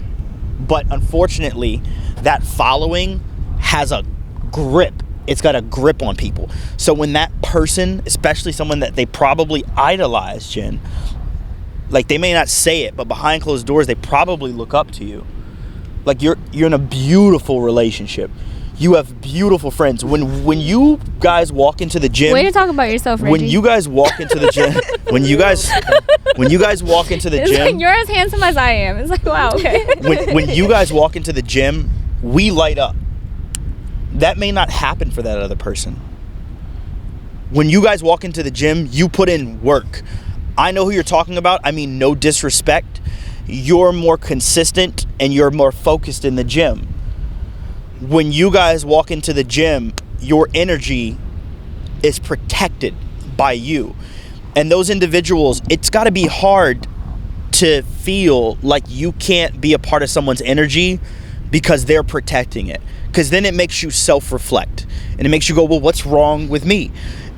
[SPEAKER 1] but unfortunately, that following has a grip. It's got a grip on people. So when that person, especially someone that they probably idolize, Jen, like, they may not say it, but behind closed doors, they probably look up to you. Like, you're in a beautiful relationship. You have beautiful friends. When you guys walk into the gym,
[SPEAKER 6] Way to talk about yourself, Reggie.
[SPEAKER 1] when you guys walk into the gym, when you guys walk into the
[SPEAKER 6] It's
[SPEAKER 1] gym,
[SPEAKER 6] like, you're as handsome as I am. It's like, wow, okay.
[SPEAKER 1] when you guys walk into the gym, we light up. That may not happen for that other person. When you guys walk into the gym, you put in work. I know who you're talking about. I mean, no disrespect. You're more consistent and you're more focused in the gym. When you guys walk into the gym, your energy is protected by you. And those individuals, it's got to be hard to feel like you can't be a part of someone's energy because they're protecting it. Because then it makes you self-reflect. And it makes you go, well, what's wrong with me?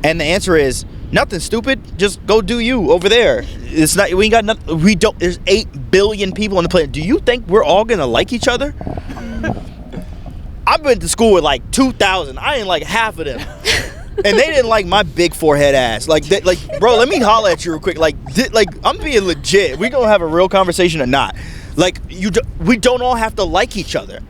[SPEAKER 1] And the answer is, Nothing, stupid. Just go do you over there. It's not. We ain't got nothing. We don't. There's 8 billion people on the planet. Do you think we're all gonna like each other? I've been to school with like 2,000. I ain't like half of them, and they didn't like my big forehead ass. Like, bro, let me holler at you real quick. Like, I'm being legit. We gonna have a real conversation or not? Like, we don't all have to like each other.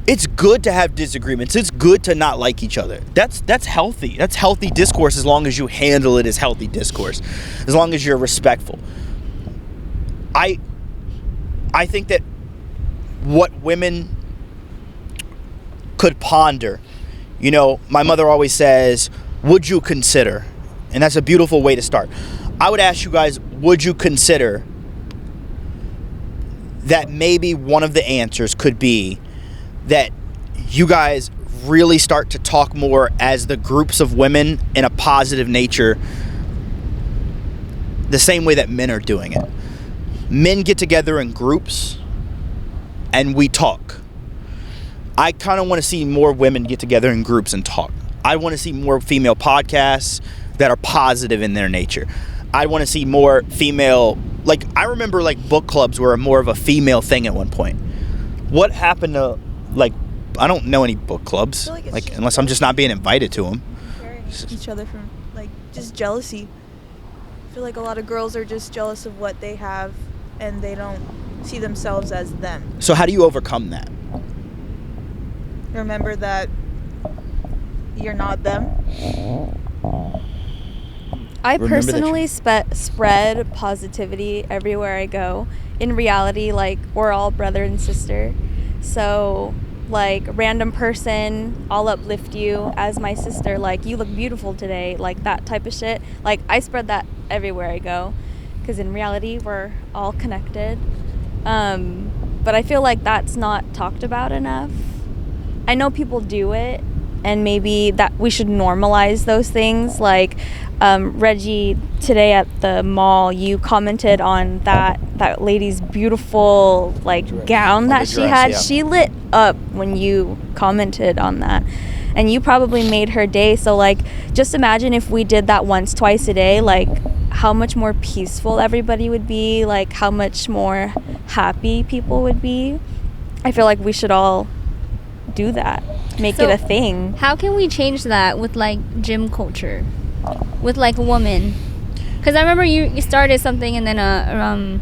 [SPEAKER 1] It's good to have disagreements. It's good to not like each other. That's healthy. That's healthy discourse as long as you handle it as healthy discourse. As long as you're respectful. I think that what women could ponder, you know, my mother always says, would you consider? And that's a beautiful way to start. I would ask you guys, would you consider that maybe one of the answers could be that you guys really start to talk more as the groups of women in a positive nature, the same way that men are doing it. Men get together in groups and we talk. I kind of want to see more women get together in groups and talk. I want to see more female podcasts that are positive in their nature. I want to see more female, like, I remember like book clubs were more of a female thing at one point. What happened to, like, I don't know any book clubs, like unless I'm just not being invited to them.
[SPEAKER 5] Comparing each other from, like, just jealousy. I feel like a lot of girls are just jealous of what they have and they don't see themselves as them.
[SPEAKER 1] So how do you overcome that?
[SPEAKER 5] Remember that you're not them.
[SPEAKER 8] I
[SPEAKER 1] Remember that
[SPEAKER 8] personally spread positivity everywhere I go. In reality, like, we're all brother and sister. So, like, random person, I'll uplift you as my sister. Like, you look beautiful today. Like, that type of shit. Like, I spread that everywhere I go. Because in reality, we're all connected. But I feel like that's not talked about enough. I know people do it, and maybe that we should normalize those things. Like, Reggie, today at the mall, you commented on that lady's beautiful, like, gown that she had.
[SPEAKER 1] Yeah.
[SPEAKER 8] She lit up when you commented on that, and you probably made her day. So, like, just imagine if we did that once, twice a day, like, how much more peaceful everybody would be, like, how much more happy people would be. I feel like we should all do that, make it a thing.
[SPEAKER 6] How can we change that with, like, gym culture, with, like, a woman? Because I remember you started something and then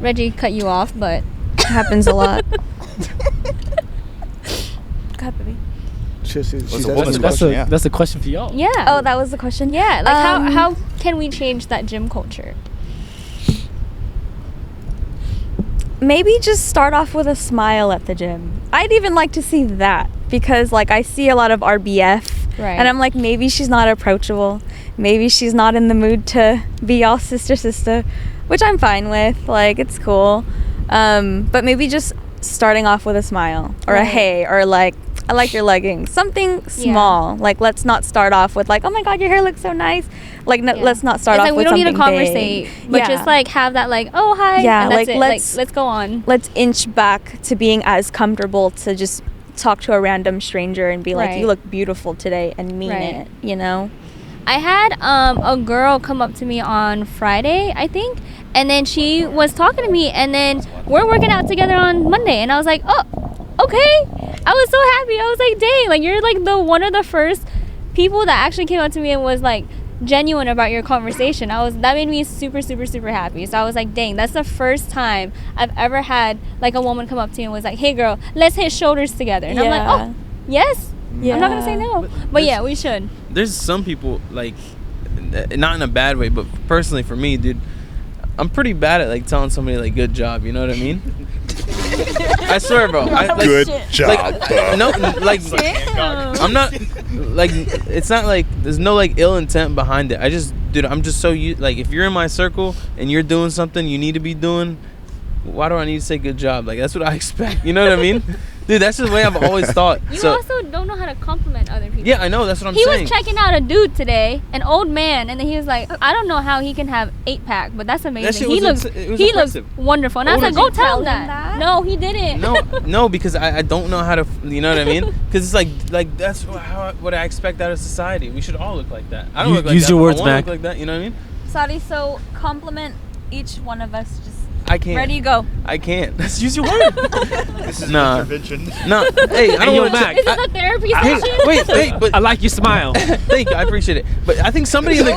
[SPEAKER 6] Reggie cut you off, but
[SPEAKER 8] it happens a lot. Go ahead, baby.
[SPEAKER 3] That's a question for y'all.
[SPEAKER 6] yeah.
[SPEAKER 8] Oh, that was the question.
[SPEAKER 6] Yeah, like, how can we change that gym culture?
[SPEAKER 8] Maybe just start off with a smile at the gym. I'd even like to see that, because, like, I see a lot of RBF,
[SPEAKER 6] Right.
[SPEAKER 8] and I'm like, maybe she's not approachable. Maybe she's not in the mood to be all sister, which I'm fine with. Like, it's cool. But maybe just starting off with a smile or a hey, or like, I like your leggings. Something small. Like, let's not start off with, like, oh my God, your hair looks so nice. Like, let's not start off
[SPEAKER 6] like,
[SPEAKER 8] with
[SPEAKER 6] something
[SPEAKER 8] something
[SPEAKER 6] we don't need to conversate, but just, like, have that, like, oh, hi.
[SPEAKER 8] Yeah,
[SPEAKER 6] and that's
[SPEAKER 8] like,
[SPEAKER 6] it. Let's go on.
[SPEAKER 8] Let's inch back to being as comfortable to just talk to a random stranger and be like, you look beautiful today, and mean it, you know?
[SPEAKER 6] I had a girl come up to me on Friday, I think, and then she was talking to me, and then we're working out together on Monday, and I was like, oh, okay. I was so happy. I was like, dang, like, you're like one of the first people that actually came up to me and was like genuine about your conversation. That made me super, super, super happy. So I was like, dang, that's the first time I've ever had like a woman come up to me and was like, hey girl, let's hit shoulders together. And I'm like, oh, yes. I'm not gonna say no, but yeah, we should.
[SPEAKER 2] There's some people, like, not in a bad way, but personally for me, dude, I'm pretty bad at, like, telling somebody, like, good job, you know what I mean? I swear, bro.
[SPEAKER 7] Good job.
[SPEAKER 2] Like, no, like, I'm not, like, it's not like there's no, like, ill intent behind it. I just, dude, I'm just so like, if you're in my circle and you're doing something you need to be doing, why do I need to say good job? Like, that's what I expect. You know what I mean? Dude, that's the way I've always thought.
[SPEAKER 6] You
[SPEAKER 2] So
[SPEAKER 6] also don't know how to compliment other people.
[SPEAKER 2] yeah, I know. That's what I'm
[SPEAKER 6] He
[SPEAKER 2] saying.
[SPEAKER 6] was checking out a dude today, an old man, and then he was like, "I don't know how he can have 8-pack, but that's amazing.
[SPEAKER 2] shit
[SPEAKER 6] He
[SPEAKER 2] was
[SPEAKER 6] looks,
[SPEAKER 2] it was
[SPEAKER 6] he looks
[SPEAKER 2] impressive.
[SPEAKER 6] wonderful." And I was
[SPEAKER 2] Oh,
[SPEAKER 6] like,
[SPEAKER 2] did
[SPEAKER 6] "Go
[SPEAKER 2] you
[SPEAKER 6] tell him
[SPEAKER 8] tell him
[SPEAKER 6] that."
[SPEAKER 8] that?
[SPEAKER 6] No, he didn't.
[SPEAKER 2] No, because I don't know how to. You know what I mean? Because it's like that's what I expect out of society. We should all look like that. I don't
[SPEAKER 3] You-
[SPEAKER 2] look like
[SPEAKER 3] use
[SPEAKER 2] that.
[SPEAKER 3] your
[SPEAKER 2] but
[SPEAKER 3] words,
[SPEAKER 2] I wanna
[SPEAKER 3] Mac.
[SPEAKER 2] look like that. You know what I mean?
[SPEAKER 8] Sorry, so compliment each one of us. Just
[SPEAKER 2] I can't.
[SPEAKER 8] ready to go.
[SPEAKER 2] I can't. Let's use your word.
[SPEAKER 1] This is
[SPEAKER 2] Nah.
[SPEAKER 1] intervention.
[SPEAKER 2] No, hey, I don't
[SPEAKER 3] yo,
[SPEAKER 2] want
[SPEAKER 3] Mac.
[SPEAKER 6] Is this a therapy
[SPEAKER 2] Hey,
[SPEAKER 6] session?
[SPEAKER 2] wait, but
[SPEAKER 3] I like your smile.
[SPEAKER 2] thank you, I appreciate it. But I think somebody in the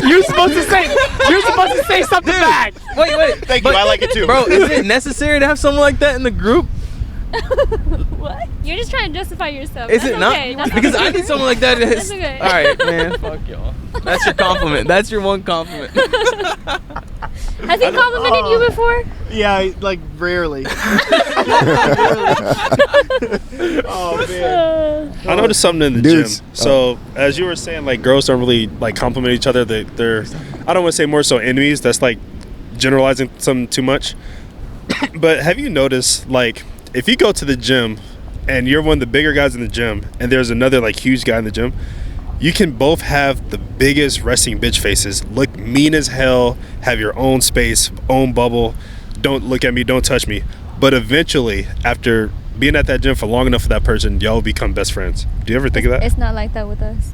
[SPEAKER 3] You're supposed to say something back.
[SPEAKER 2] wait.
[SPEAKER 1] Thank you. I like it too.
[SPEAKER 2] Bro, is it necessary to have someone like that in the group?
[SPEAKER 8] What?
[SPEAKER 6] You're just trying to justify yourself.
[SPEAKER 2] Is
[SPEAKER 6] That's
[SPEAKER 2] it not?
[SPEAKER 6] okay. That's
[SPEAKER 2] Because
[SPEAKER 6] okay.
[SPEAKER 2] I need someone like that.
[SPEAKER 6] That's okay.
[SPEAKER 2] All right, man. Fuck y'all. That's your compliment. That's your one compliment.
[SPEAKER 6] Has he complimented you before?
[SPEAKER 1] Yeah, like rarely. Oh man.
[SPEAKER 7] I noticed something in the
[SPEAKER 4] Dudes.
[SPEAKER 7] gym. So as you were saying, like girls don't really like compliment each other. They're I don't want to say more so enemies. That's like generalizing something too much. But have you noticed, like, if you go to the gym and you're one of the bigger guys in the gym and there's another like huge guy in the gym, you can both have the biggest resting bitch faces, look mean as hell, have your own space, own bubble, don't look at me, don't touch me. But eventually, after being at that gym for long enough for that person, y'all will become best friends. Do you ever think of that?
[SPEAKER 6] It's not like that with us.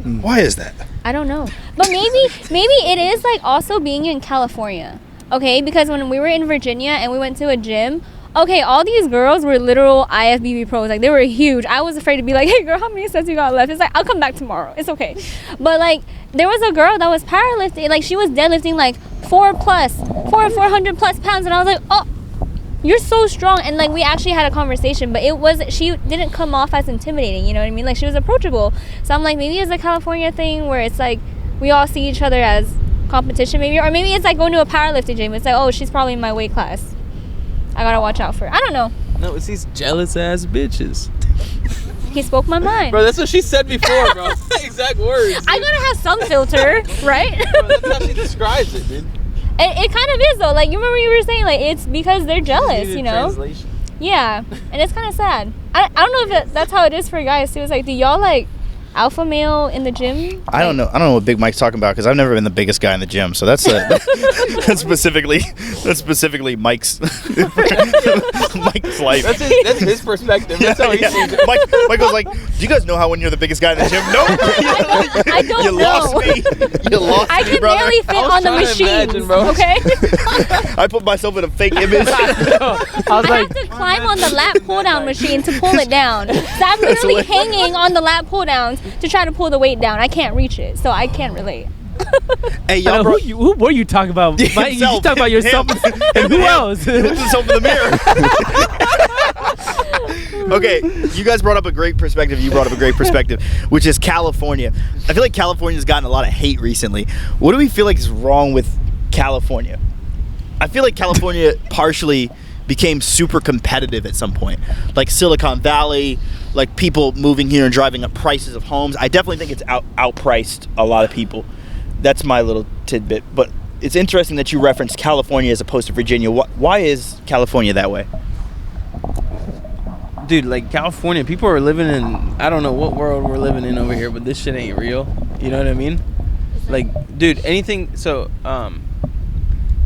[SPEAKER 7] Why is that?
[SPEAKER 6] I don't know. But maybe it is like also being in California. Okay, because when we were in Virginia and we went to a gym, okay, all these girls were literal IFBB pros. Like, they were huge. I was afraid to be like, "Hey girl, how many sets you got left?" It's like, "I'll come back tomorrow. It's okay." But like, there was a girl that was powerlifting, like she was deadlifting like 400 plus pounds, and I was like, "Oh, you're so strong." And like, we actually had a conversation, but she didn't come off as intimidating, you know what I mean? Like, she was approachable. So I'm like, maybe it's a California thing where it's like we all see each other as competition, maybe, or maybe it's like going to a powerlifting gym. It's like, "Oh, she's probably in my weight class, I gotta watch out for her." I don't know.
[SPEAKER 2] No, it's these jealous ass bitches.
[SPEAKER 6] He spoke my mind.
[SPEAKER 2] Bro, that's what she said before, bro. Exact words.
[SPEAKER 6] I gotta have some filter, right?
[SPEAKER 2] Bro, that's how she describes it, dude.
[SPEAKER 6] It kind of is though. Like, you remember you were saying, like, it's because they're jealous, you know?
[SPEAKER 2] Translation.
[SPEAKER 6] Yeah, and it's kind of sad. I don't know if that's how it is for guys too. It's like, do y'all like alpha male in the gym?
[SPEAKER 1] I don't know. I don't know what Big Mike's talking about because I've never been the biggest guy in the gym. So that's that's specifically Mike's Mike's life.
[SPEAKER 2] That's his perspective. That's how he sees it.
[SPEAKER 1] Mike was like, "Do you guys know how when you're the biggest guy in the gym?" No,
[SPEAKER 6] I don't
[SPEAKER 1] you
[SPEAKER 6] know.
[SPEAKER 1] lost me. You lost
[SPEAKER 6] I
[SPEAKER 1] me,
[SPEAKER 6] can
[SPEAKER 1] brother.
[SPEAKER 6] barely fit
[SPEAKER 2] I was
[SPEAKER 6] on the
[SPEAKER 2] trying to
[SPEAKER 6] machines.
[SPEAKER 2] imagine, bro.
[SPEAKER 6] Okay,
[SPEAKER 1] I put myself in a fake image.
[SPEAKER 3] I was
[SPEAKER 6] I
[SPEAKER 3] like,
[SPEAKER 6] have to climb on the lat pull down machine to pull it down. So I'm literally hanging on the lat pull downs to try to pull the weight down. I can't reach it, so I can't relate.
[SPEAKER 1] Hey,
[SPEAKER 3] I
[SPEAKER 1] y'all
[SPEAKER 3] know,
[SPEAKER 1] brought
[SPEAKER 3] who were you talking about? Mike, you
[SPEAKER 1] Himself.
[SPEAKER 3] talking about yourself
[SPEAKER 1] Him.
[SPEAKER 3] and who else?
[SPEAKER 1] He looked himself in the mirror. Okay, you guys brought up a great perspective. You brought up a great perspective, which is California. I feel like California's gotten a lot of hate recently. What do we feel like is wrong with California? I feel like California partially became super competitive at some point. Like Silicon Valley, like people moving here and driving up prices of homes. I definitely think it's outpriced a lot of people. That's my little tidbit. But it's interesting that you referenced California as opposed to Virginia. Why is California that way?
[SPEAKER 2] Dude, like California, people are living in, I don't know what world we're living in over here, but this shit ain't real. You know what I mean? Like, dude, anything, so,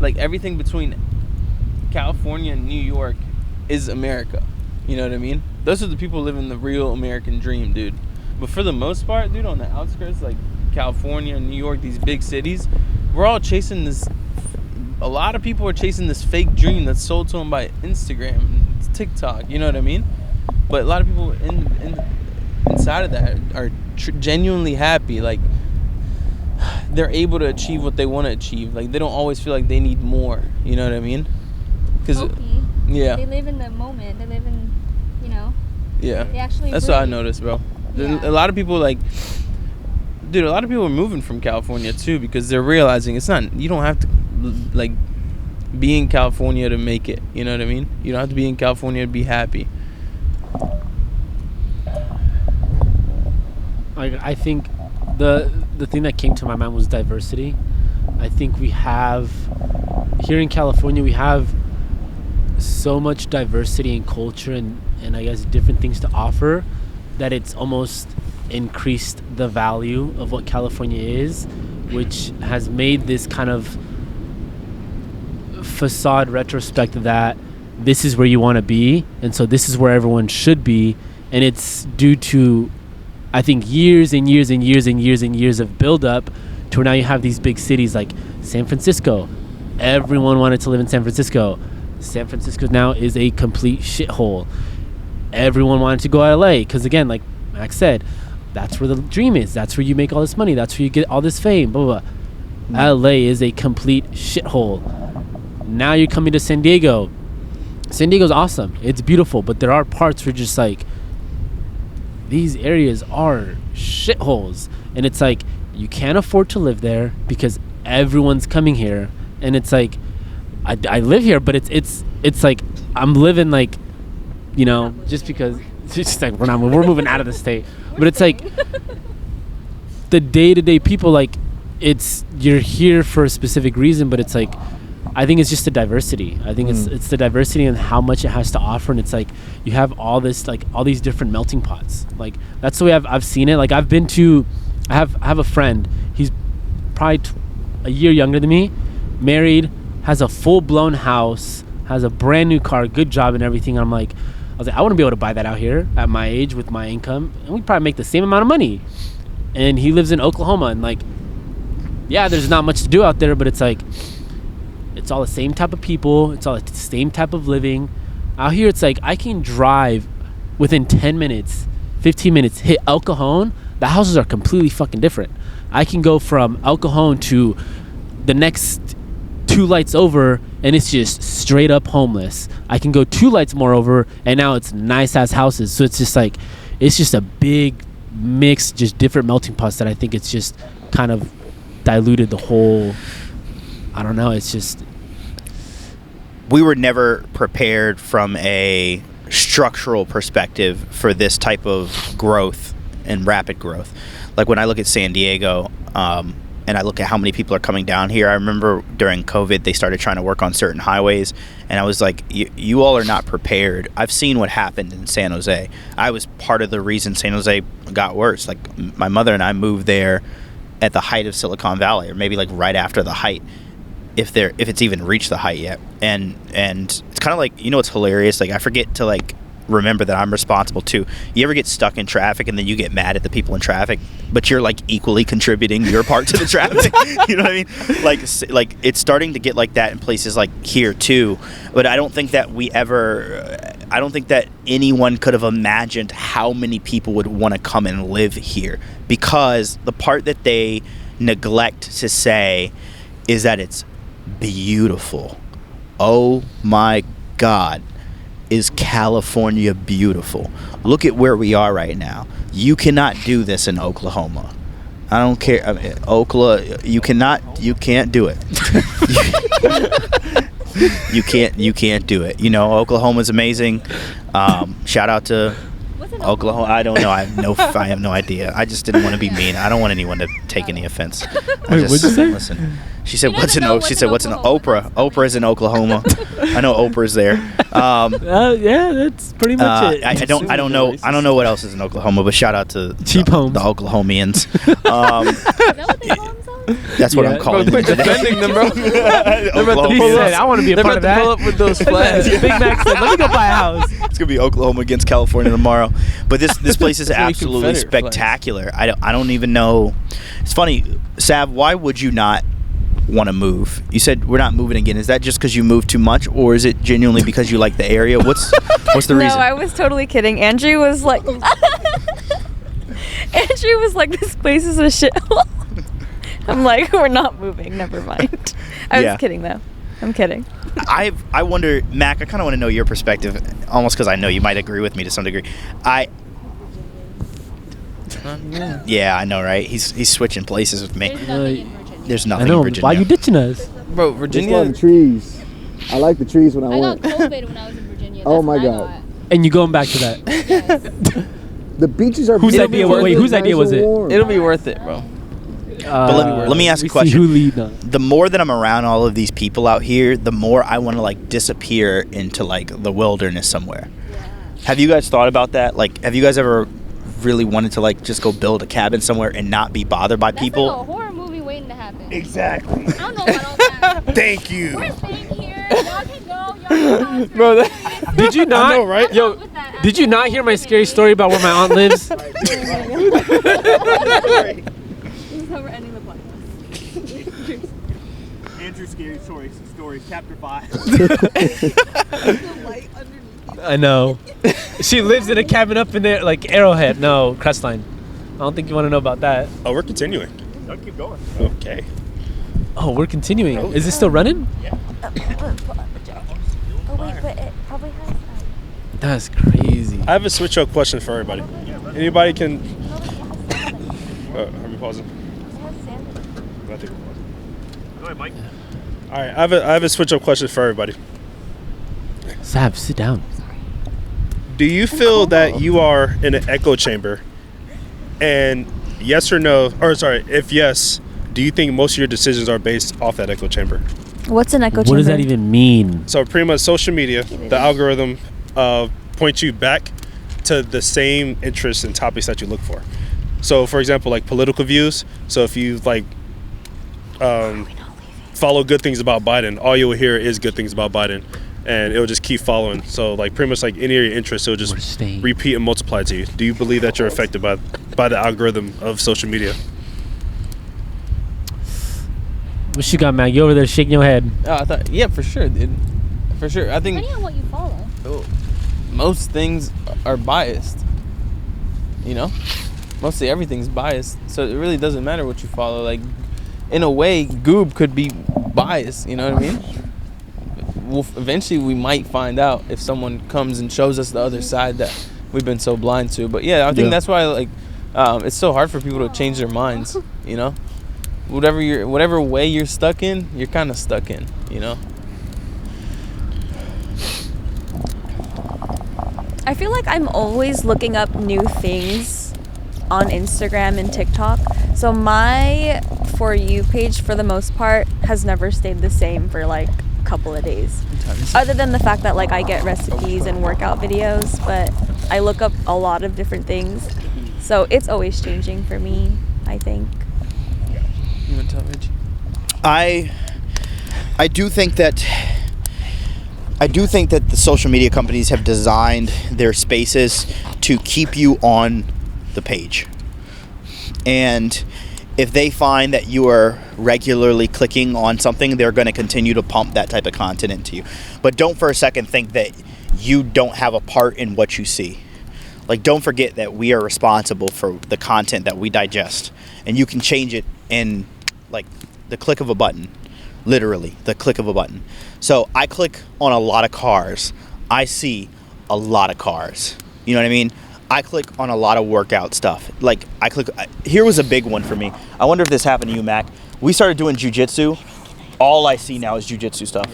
[SPEAKER 2] like everything between California and New York is America. You know what I mean? Those are the people living the real American dream, dude. But for the most part, dude, on the outskirts, like California, New York, these big cities, we're all chasing this, a lot of people are chasing this fake dream that's sold to them by Instagram, TikTok, you know what I mean? But a lot of people inside of that are genuinely happy. Like, they're able to achieve what they want to achieve. Like, they don't always feel like they need more. You know what I mean? Because, yeah.
[SPEAKER 6] They live in the moment. They live in, you know.
[SPEAKER 2] Yeah.
[SPEAKER 6] They actually
[SPEAKER 2] That's what I noticed, bro.
[SPEAKER 6] Yeah.
[SPEAKER 2] A lot of people, like, dude, a lot of people are moving from California, too, because they're realizing it's not, you don't have to, like, be in California to make it. You know what I mean? You don't have to be in California to be happy.
[SPEAKER 3] I think the thing that came to my mind was diversity. I think we have here in California, we have so much diversity in culture and I guess different things to offer that it's almost increased the value of what California is, which has made this kind of facade retrospect that this is where you want to be, and so this is where everyone should be. And it's due to, I think, years and years and years and years and years of build-up to where now you have these big cities like San Francisco. Everyone wanted to live in San Francisco. San Francisco now is a complete shithole. Everyone wanted to go to LA because, again, like Max said, that's where the dream is. That's where you make all this money. That's where you get all this fame, blah, blah, blah. LA is a complete shithole. Now you're coming to San Diego. San Diego's awesome. It's beautiful, but there are parts where just like, these areas are shitholes. And it's like, you can't afford to live there because everyone's coming here. And it's like, I live here, but it's like, I'm living like, you know, just because it's just like we're moving out of the state. But it's like the day-to-day people, like, it's, you're here for a specific reason, but it's like, I think it's just the diversity. I think it's the diversity and how much it has to offer. And it's like, you have all this, like, all these different melting pots. Like, that's the way I've seen it. Like, I have a friend, he's probably a year younger than me, married, has a full-blown house, has a brand new car, good job and everything. And I was like, I want to be able to buy that out here at my age with my income, and we'd probably make the same amount of money. And he lives in Oklahoma, and like, yeah, there's not much to do out there, but it's like, it's all the same type of people, it's all the same type of living. Out here, it's like, I can drive within 10 minutes, 15 minutes, hit El Cajon. The houses are completely fucking different. I can go from El Cajon to the next 2 lights over, and it's just straight up homeless. I can go 2 lights more over, and now it's nice ass houses. So it's just like, it's just a big mix, just different melting pots that I think it's just kind of diluted the whole, I don't know, it's just,
[SPEAKER 1] we were never prepared from a structural perspective for this type of growth and rapid growth. Like when I look at San Diego, and I look at how many people are coming down here. I remember during COVID, they started trying to work on certain highways, and I was like, you all are not prepared. I've seen what happened in San Jose. I was part of the reason San Jose got worse. Like, my mother and I moved there at the height of Silicon Valley, or maybe like right after the height, if it's even reached the height yet. And it's kind of like, you know what's hilarious? Like, I forget to like remember that I'm responsible too. You ever get stuck in traffic and then you get mad at the people in traffic, but you're like equally contributing your part to the traffic? You know what I mean? Like it's starting to get like that in places like here too. But I don't think that I don't think that anyone could have imagined how many people would want to come and live here, because the part that they neglect to say is that it's beautiful. Oh my God. Is California beautiful? Look at where we are right now. You cannot do this in Oklahoma. I don't care. I mean, Oklahoma, you can't do it. you can't do it. You know, Oklahoma's amazing. Shout out to Oklahoma. I don't know. I have no idea. I just didn't want to be mean. I don't want anyone to take any offense.
[SPEAKER 3] Wait, what'd you say?
[SPEAKER 1] Listen. She said, "What's in Oprah?" Oprah's in Oklahoma. I know Oprah's there.
[SPEAKER 3] Yeah, that's pretty much it.
[SPEAKER 1] I don't know what else is in Oklahoma, but shout out to
[SPEAKER 3] Cheap homes.
[SPEAKER 1] the Oklahomians.
[SPEAKER 6] Is that what they call themselves?
[SPEAKER 1] That's what I'm calling
[SPEAKER 2] Bro, quit
[SPEAKER 1] them.
[SPEAKER 2] defending them, bro.
[SPEAKER 3] He said, I want to be a
[SPEAKER 2] They're
[SPEAKER 3] part
[SPEAKER 2] about
[SPEAKER 3] of
[SPEAKER 2] to
[SPEAKER 3] that.
[SPEAKER 2] pull up with those flags.
[SPEAKER 3] Big Mac said, let me go buy a house.
[SPEAKER 1] It's gonna be Oklahoma against California tomorrow. But this place is
[SPEAKER 2] It's gonna be
[SPEAKER 1] absolutely
[SPEAKER 2] Confederate flags.
[SPEAKER 1] spectacular. I don't even know. It's funny, Sav. Why would you not want to move? You said we're not moving again. Is that just because you moved too much, or is it genuinely because you like the area? What's the reason?
[SPEAKER 8] No, I was totally kidding. Andrew was like, this place is a shithole. I'm like, we're not moving. Never mind. I was kidding though. I'm kidding.
[SPEAKER 1] I wonder, Mac. I kind of want to know your perspective, almost because I know you might agree with me to some degree. Yeah, I know, right? He's switching places with me.
[SPEAKER 6] There's
[SPEAKER 1] There's
[SPEAKER 6] nothing in Virginia.
[SPEAKER 1] nothing
[SPEAKER 3] I know.
[SPEAKER 1] in Virginia.
[SPEAKER 3] Why are you ditching us?
[SPEAKER 2] Bro,
[SPEAKER 4] Just
[SPEAKER 2] Virginia.
[SPEAKER 4] love the trees. I like the trees when I
[SPEAKER 6] I got
[SPEAKER 4] went.
[SPEAKER 6] COVID when I was in Virginia.
[SPEAKER 4] Oh
[SPEAKER 6] That's
[SPEAKER 4] my
[SPEAKER 6] what I
[SPEAKER 4] God.
[SPEAKER 3] And you going back to that?
[SPEAKER 6] got. Yes.
[SPEAKER 4] The beaches are
[SPEAKER 3] Whose
[SPEAKER 4] beautiful.
[SPEAKER 3] idea? Wait, whose
[SPEAKER 4] Nice
[SPEAKER 3] idea was
[SPEAKER 4] and
[SPEAKER 3] it?
[SPEAKER 4] warm.
[SPEAKER 2] It'll be worth it, bro.
[SPEAKER 1] But let me ask a
[SPEAKER 3] we see
[SPEAKER 1] question.
[SPEAKER 3] who lead now.
[SPEAKER 1] The more that I'm around all of these people out here, the more I want to like disappear into like the wilderness somewhere. Have you guys thought about that? Like, have you guys ever really wanted to like just go build a cabin somewhere and not be bothered by people?
[SPEAKER 6] That's like a horror movie waiting to happen.
[SPEAKER 1] Exactly.
[SPEAKER 6] I don't know about all that.
[SPEAKER 1] Thank you.
[SPEAKER 6] We're staying here. Y'all can go. Y'all can
[SPEAKER 2] Bro,
[SPEAKER 3] Did you not?
[SPEAKER 7] I know, right?
[SPEAKER 3] Yo, did you not hear my scary story about where my aunt lives?
[SPEAKER 8] This is how we're ending the podcast.
[SPEAKER 1] Andrew's scary story, chapter 5.
[SPEAKER 3] I know. She lives in a cabin up in there, like Arrowhead. No, Crestline. I don't think you want to know about that.
[SPEAKER 7] Oh, we're continuing.
[SPEAKER 1] I'll keep going.
[SPEAKER 7] Okay.
[SPEAKER 3] Oh, we're continuing. Is it still running?
[SPEAKER 8] Oh wait, but it probably has.
[SPEAKER 3] That's crazy.
[SPEAKER 7] I have a switch up question for everybody. Anybody can. Are we pausing? I think we're pausing.
[SPEAKER 1] Go ahead, Mike.
[SPEAKER 7] All right, I have a switch up question for everybody.
[SPEAKER 3] Sav, sit down.
[SPEAKER 7] Do you feel that you are in an echo chamber? And yes or no, or sorry, if yes, do you think most of your decisions are based off that echo chamber?
[SPEAKER 8] What's an echo chamber?
[SPEAKER 3] What does that even mean?
[SPEAKER 7] So pretty much social media, the algorithm points you back to the same interests and topics that you look for. So for example, like political views. So if you like follow good things about Biden, all you'll hear is good things about Biden. And it'll just keep following. So like pretty much like any of your interests, it'll just repeat and multiply to you. Do you believe that you're affected by the algorithm of social media?
[SPEAKER 3] What you got, Mag? You over there shaking your head.
[SPEAKER 2] Oh, I thought, yeah, for sure, dude. For sure. I think
[SPEAKER 6] Depending on what you follow.
[SPEAKER 2] most things are biased. You know? Mostly everything's biased. So it really doesn't matter what you follow. Like, in a way, Goob could be biased. You know what I mean? Eventually we might find out if someone comes and shows us the other side that we've been so blind to. But yeah, I think that's why like it's so hard for people to change their minds, you know? Whatever way you're stuck in, you're kind of stuck in, you know?
[SPEAKER 8] I feel like I'm always looking up new things on Instagram and TikTok. So my For You page, for the most part, has never stayed the same for like a couple of days. Other than the fact that like I get recipes and workout videos, but I look up a lot of different things. So it's always changing for me, I think.
[SPEAKER 2] You want to tell Reggie?
[SPEAKER 1] I do think that the social media companies have designed their spaces to keep you on the page. And if they find that you are regularly clicking on something, they're going to continue to pump that type of content into you. But don't for a second think that you don't have a part in what you see. Like, don't forget that we are responsible for the content that we digest. And you can change it in, like, the click of a button. Literally, the click of a button. So I click on a lot of cars. I see a lot of cars. You know what I mean? I click on a lot of workout stuff. Like, here was a big one for me. I wonder if this happened to you, Mac. We started doing jiu-jitsu. All I see now is jiu-jitsu stuff.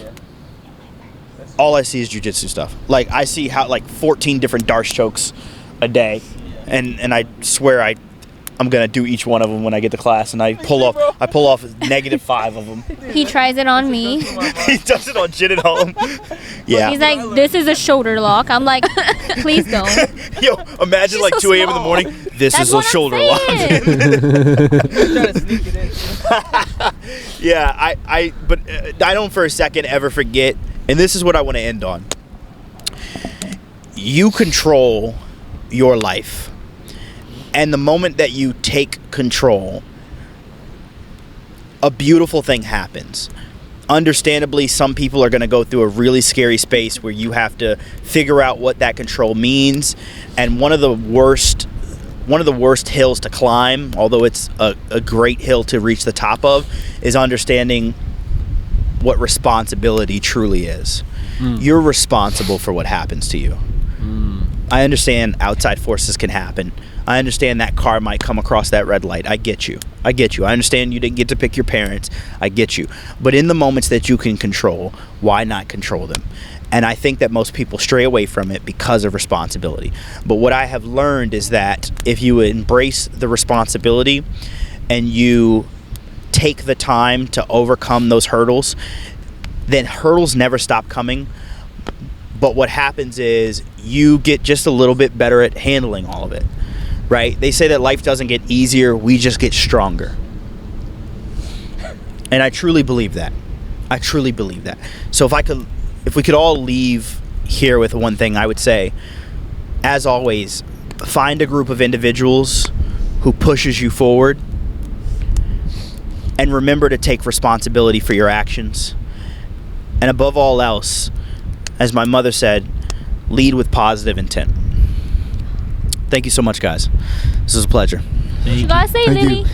[SPEAKER 1] All I see is jiu-jitsu stuff. Like, I see how, like, 14 different Darce chokes a day. And I swear I'm going to do each one of them when I get to class. And I pull off -5 of them.
[SPEAKER 6] He tries it on me.
[SPEAKER 1] He does it on Jin at home. Yeah.
[SPEAKER 6] He's like, this is a shoulder lock. I'm like, please don't.
[SPEAKER 1] Yo, imagine
[SPEAKER 8] She's
[SPEAKER 1] like
[SPEAKER 8] so
[SPEAKER 1] 2 a.m. in the
[SPEAKER 8] small.
[SPEAKER 1] morning. This
[SPEAKER 6] That's
[SPEAKER 1] is a
[SPEAKER 6] what I'm
[SPEAKER 1] shoulder lock.
[SPEAKER 6] saying.
[SPEAKER 2] Trying to sneak it in.
[SPEAKER 1] Yeah, but I don't for a second ever forget, and this is what I want to end on. You control your life. And the moment that you take control, a beautiful thing happens. Understandably, some people are going to go through a really scary space where you have to figure out what that control means. And one of the worst hills to climb, although it's a great hill to reach the top of, is understanding what responsibility truly is. You're responsible for what happens to you. I understand outside forces can happen. I understand that car might come across that red light. I get you. I understand you didn't get to pick your parents. I get you. But in the moments that you can control, why not control them? And I think that most people stray away from it because of responsibility. But what I have learned is that if you embrace the responsibility and you take the time to overcome those hurdles, then hurdles never stop coming. But what happens is you get just a little bit better at handling all of it, right? They say that life doesn't get easier, we just get stronger. And I truly believe that. I truly believe that. So if we could all leave here with one thing, I would say, as always, find a group of individuals who pushes you forward, and remember to take responsibility for your actions. And above all else, as my mother said, lead with positive intent. Thank you so much, guys. This was a pleasure.
[SPEAKER 6] What you gotta say,
[SPEAKER 4] Thank
[SPEAKER 6] Lily?
[SPEAKER 4] you.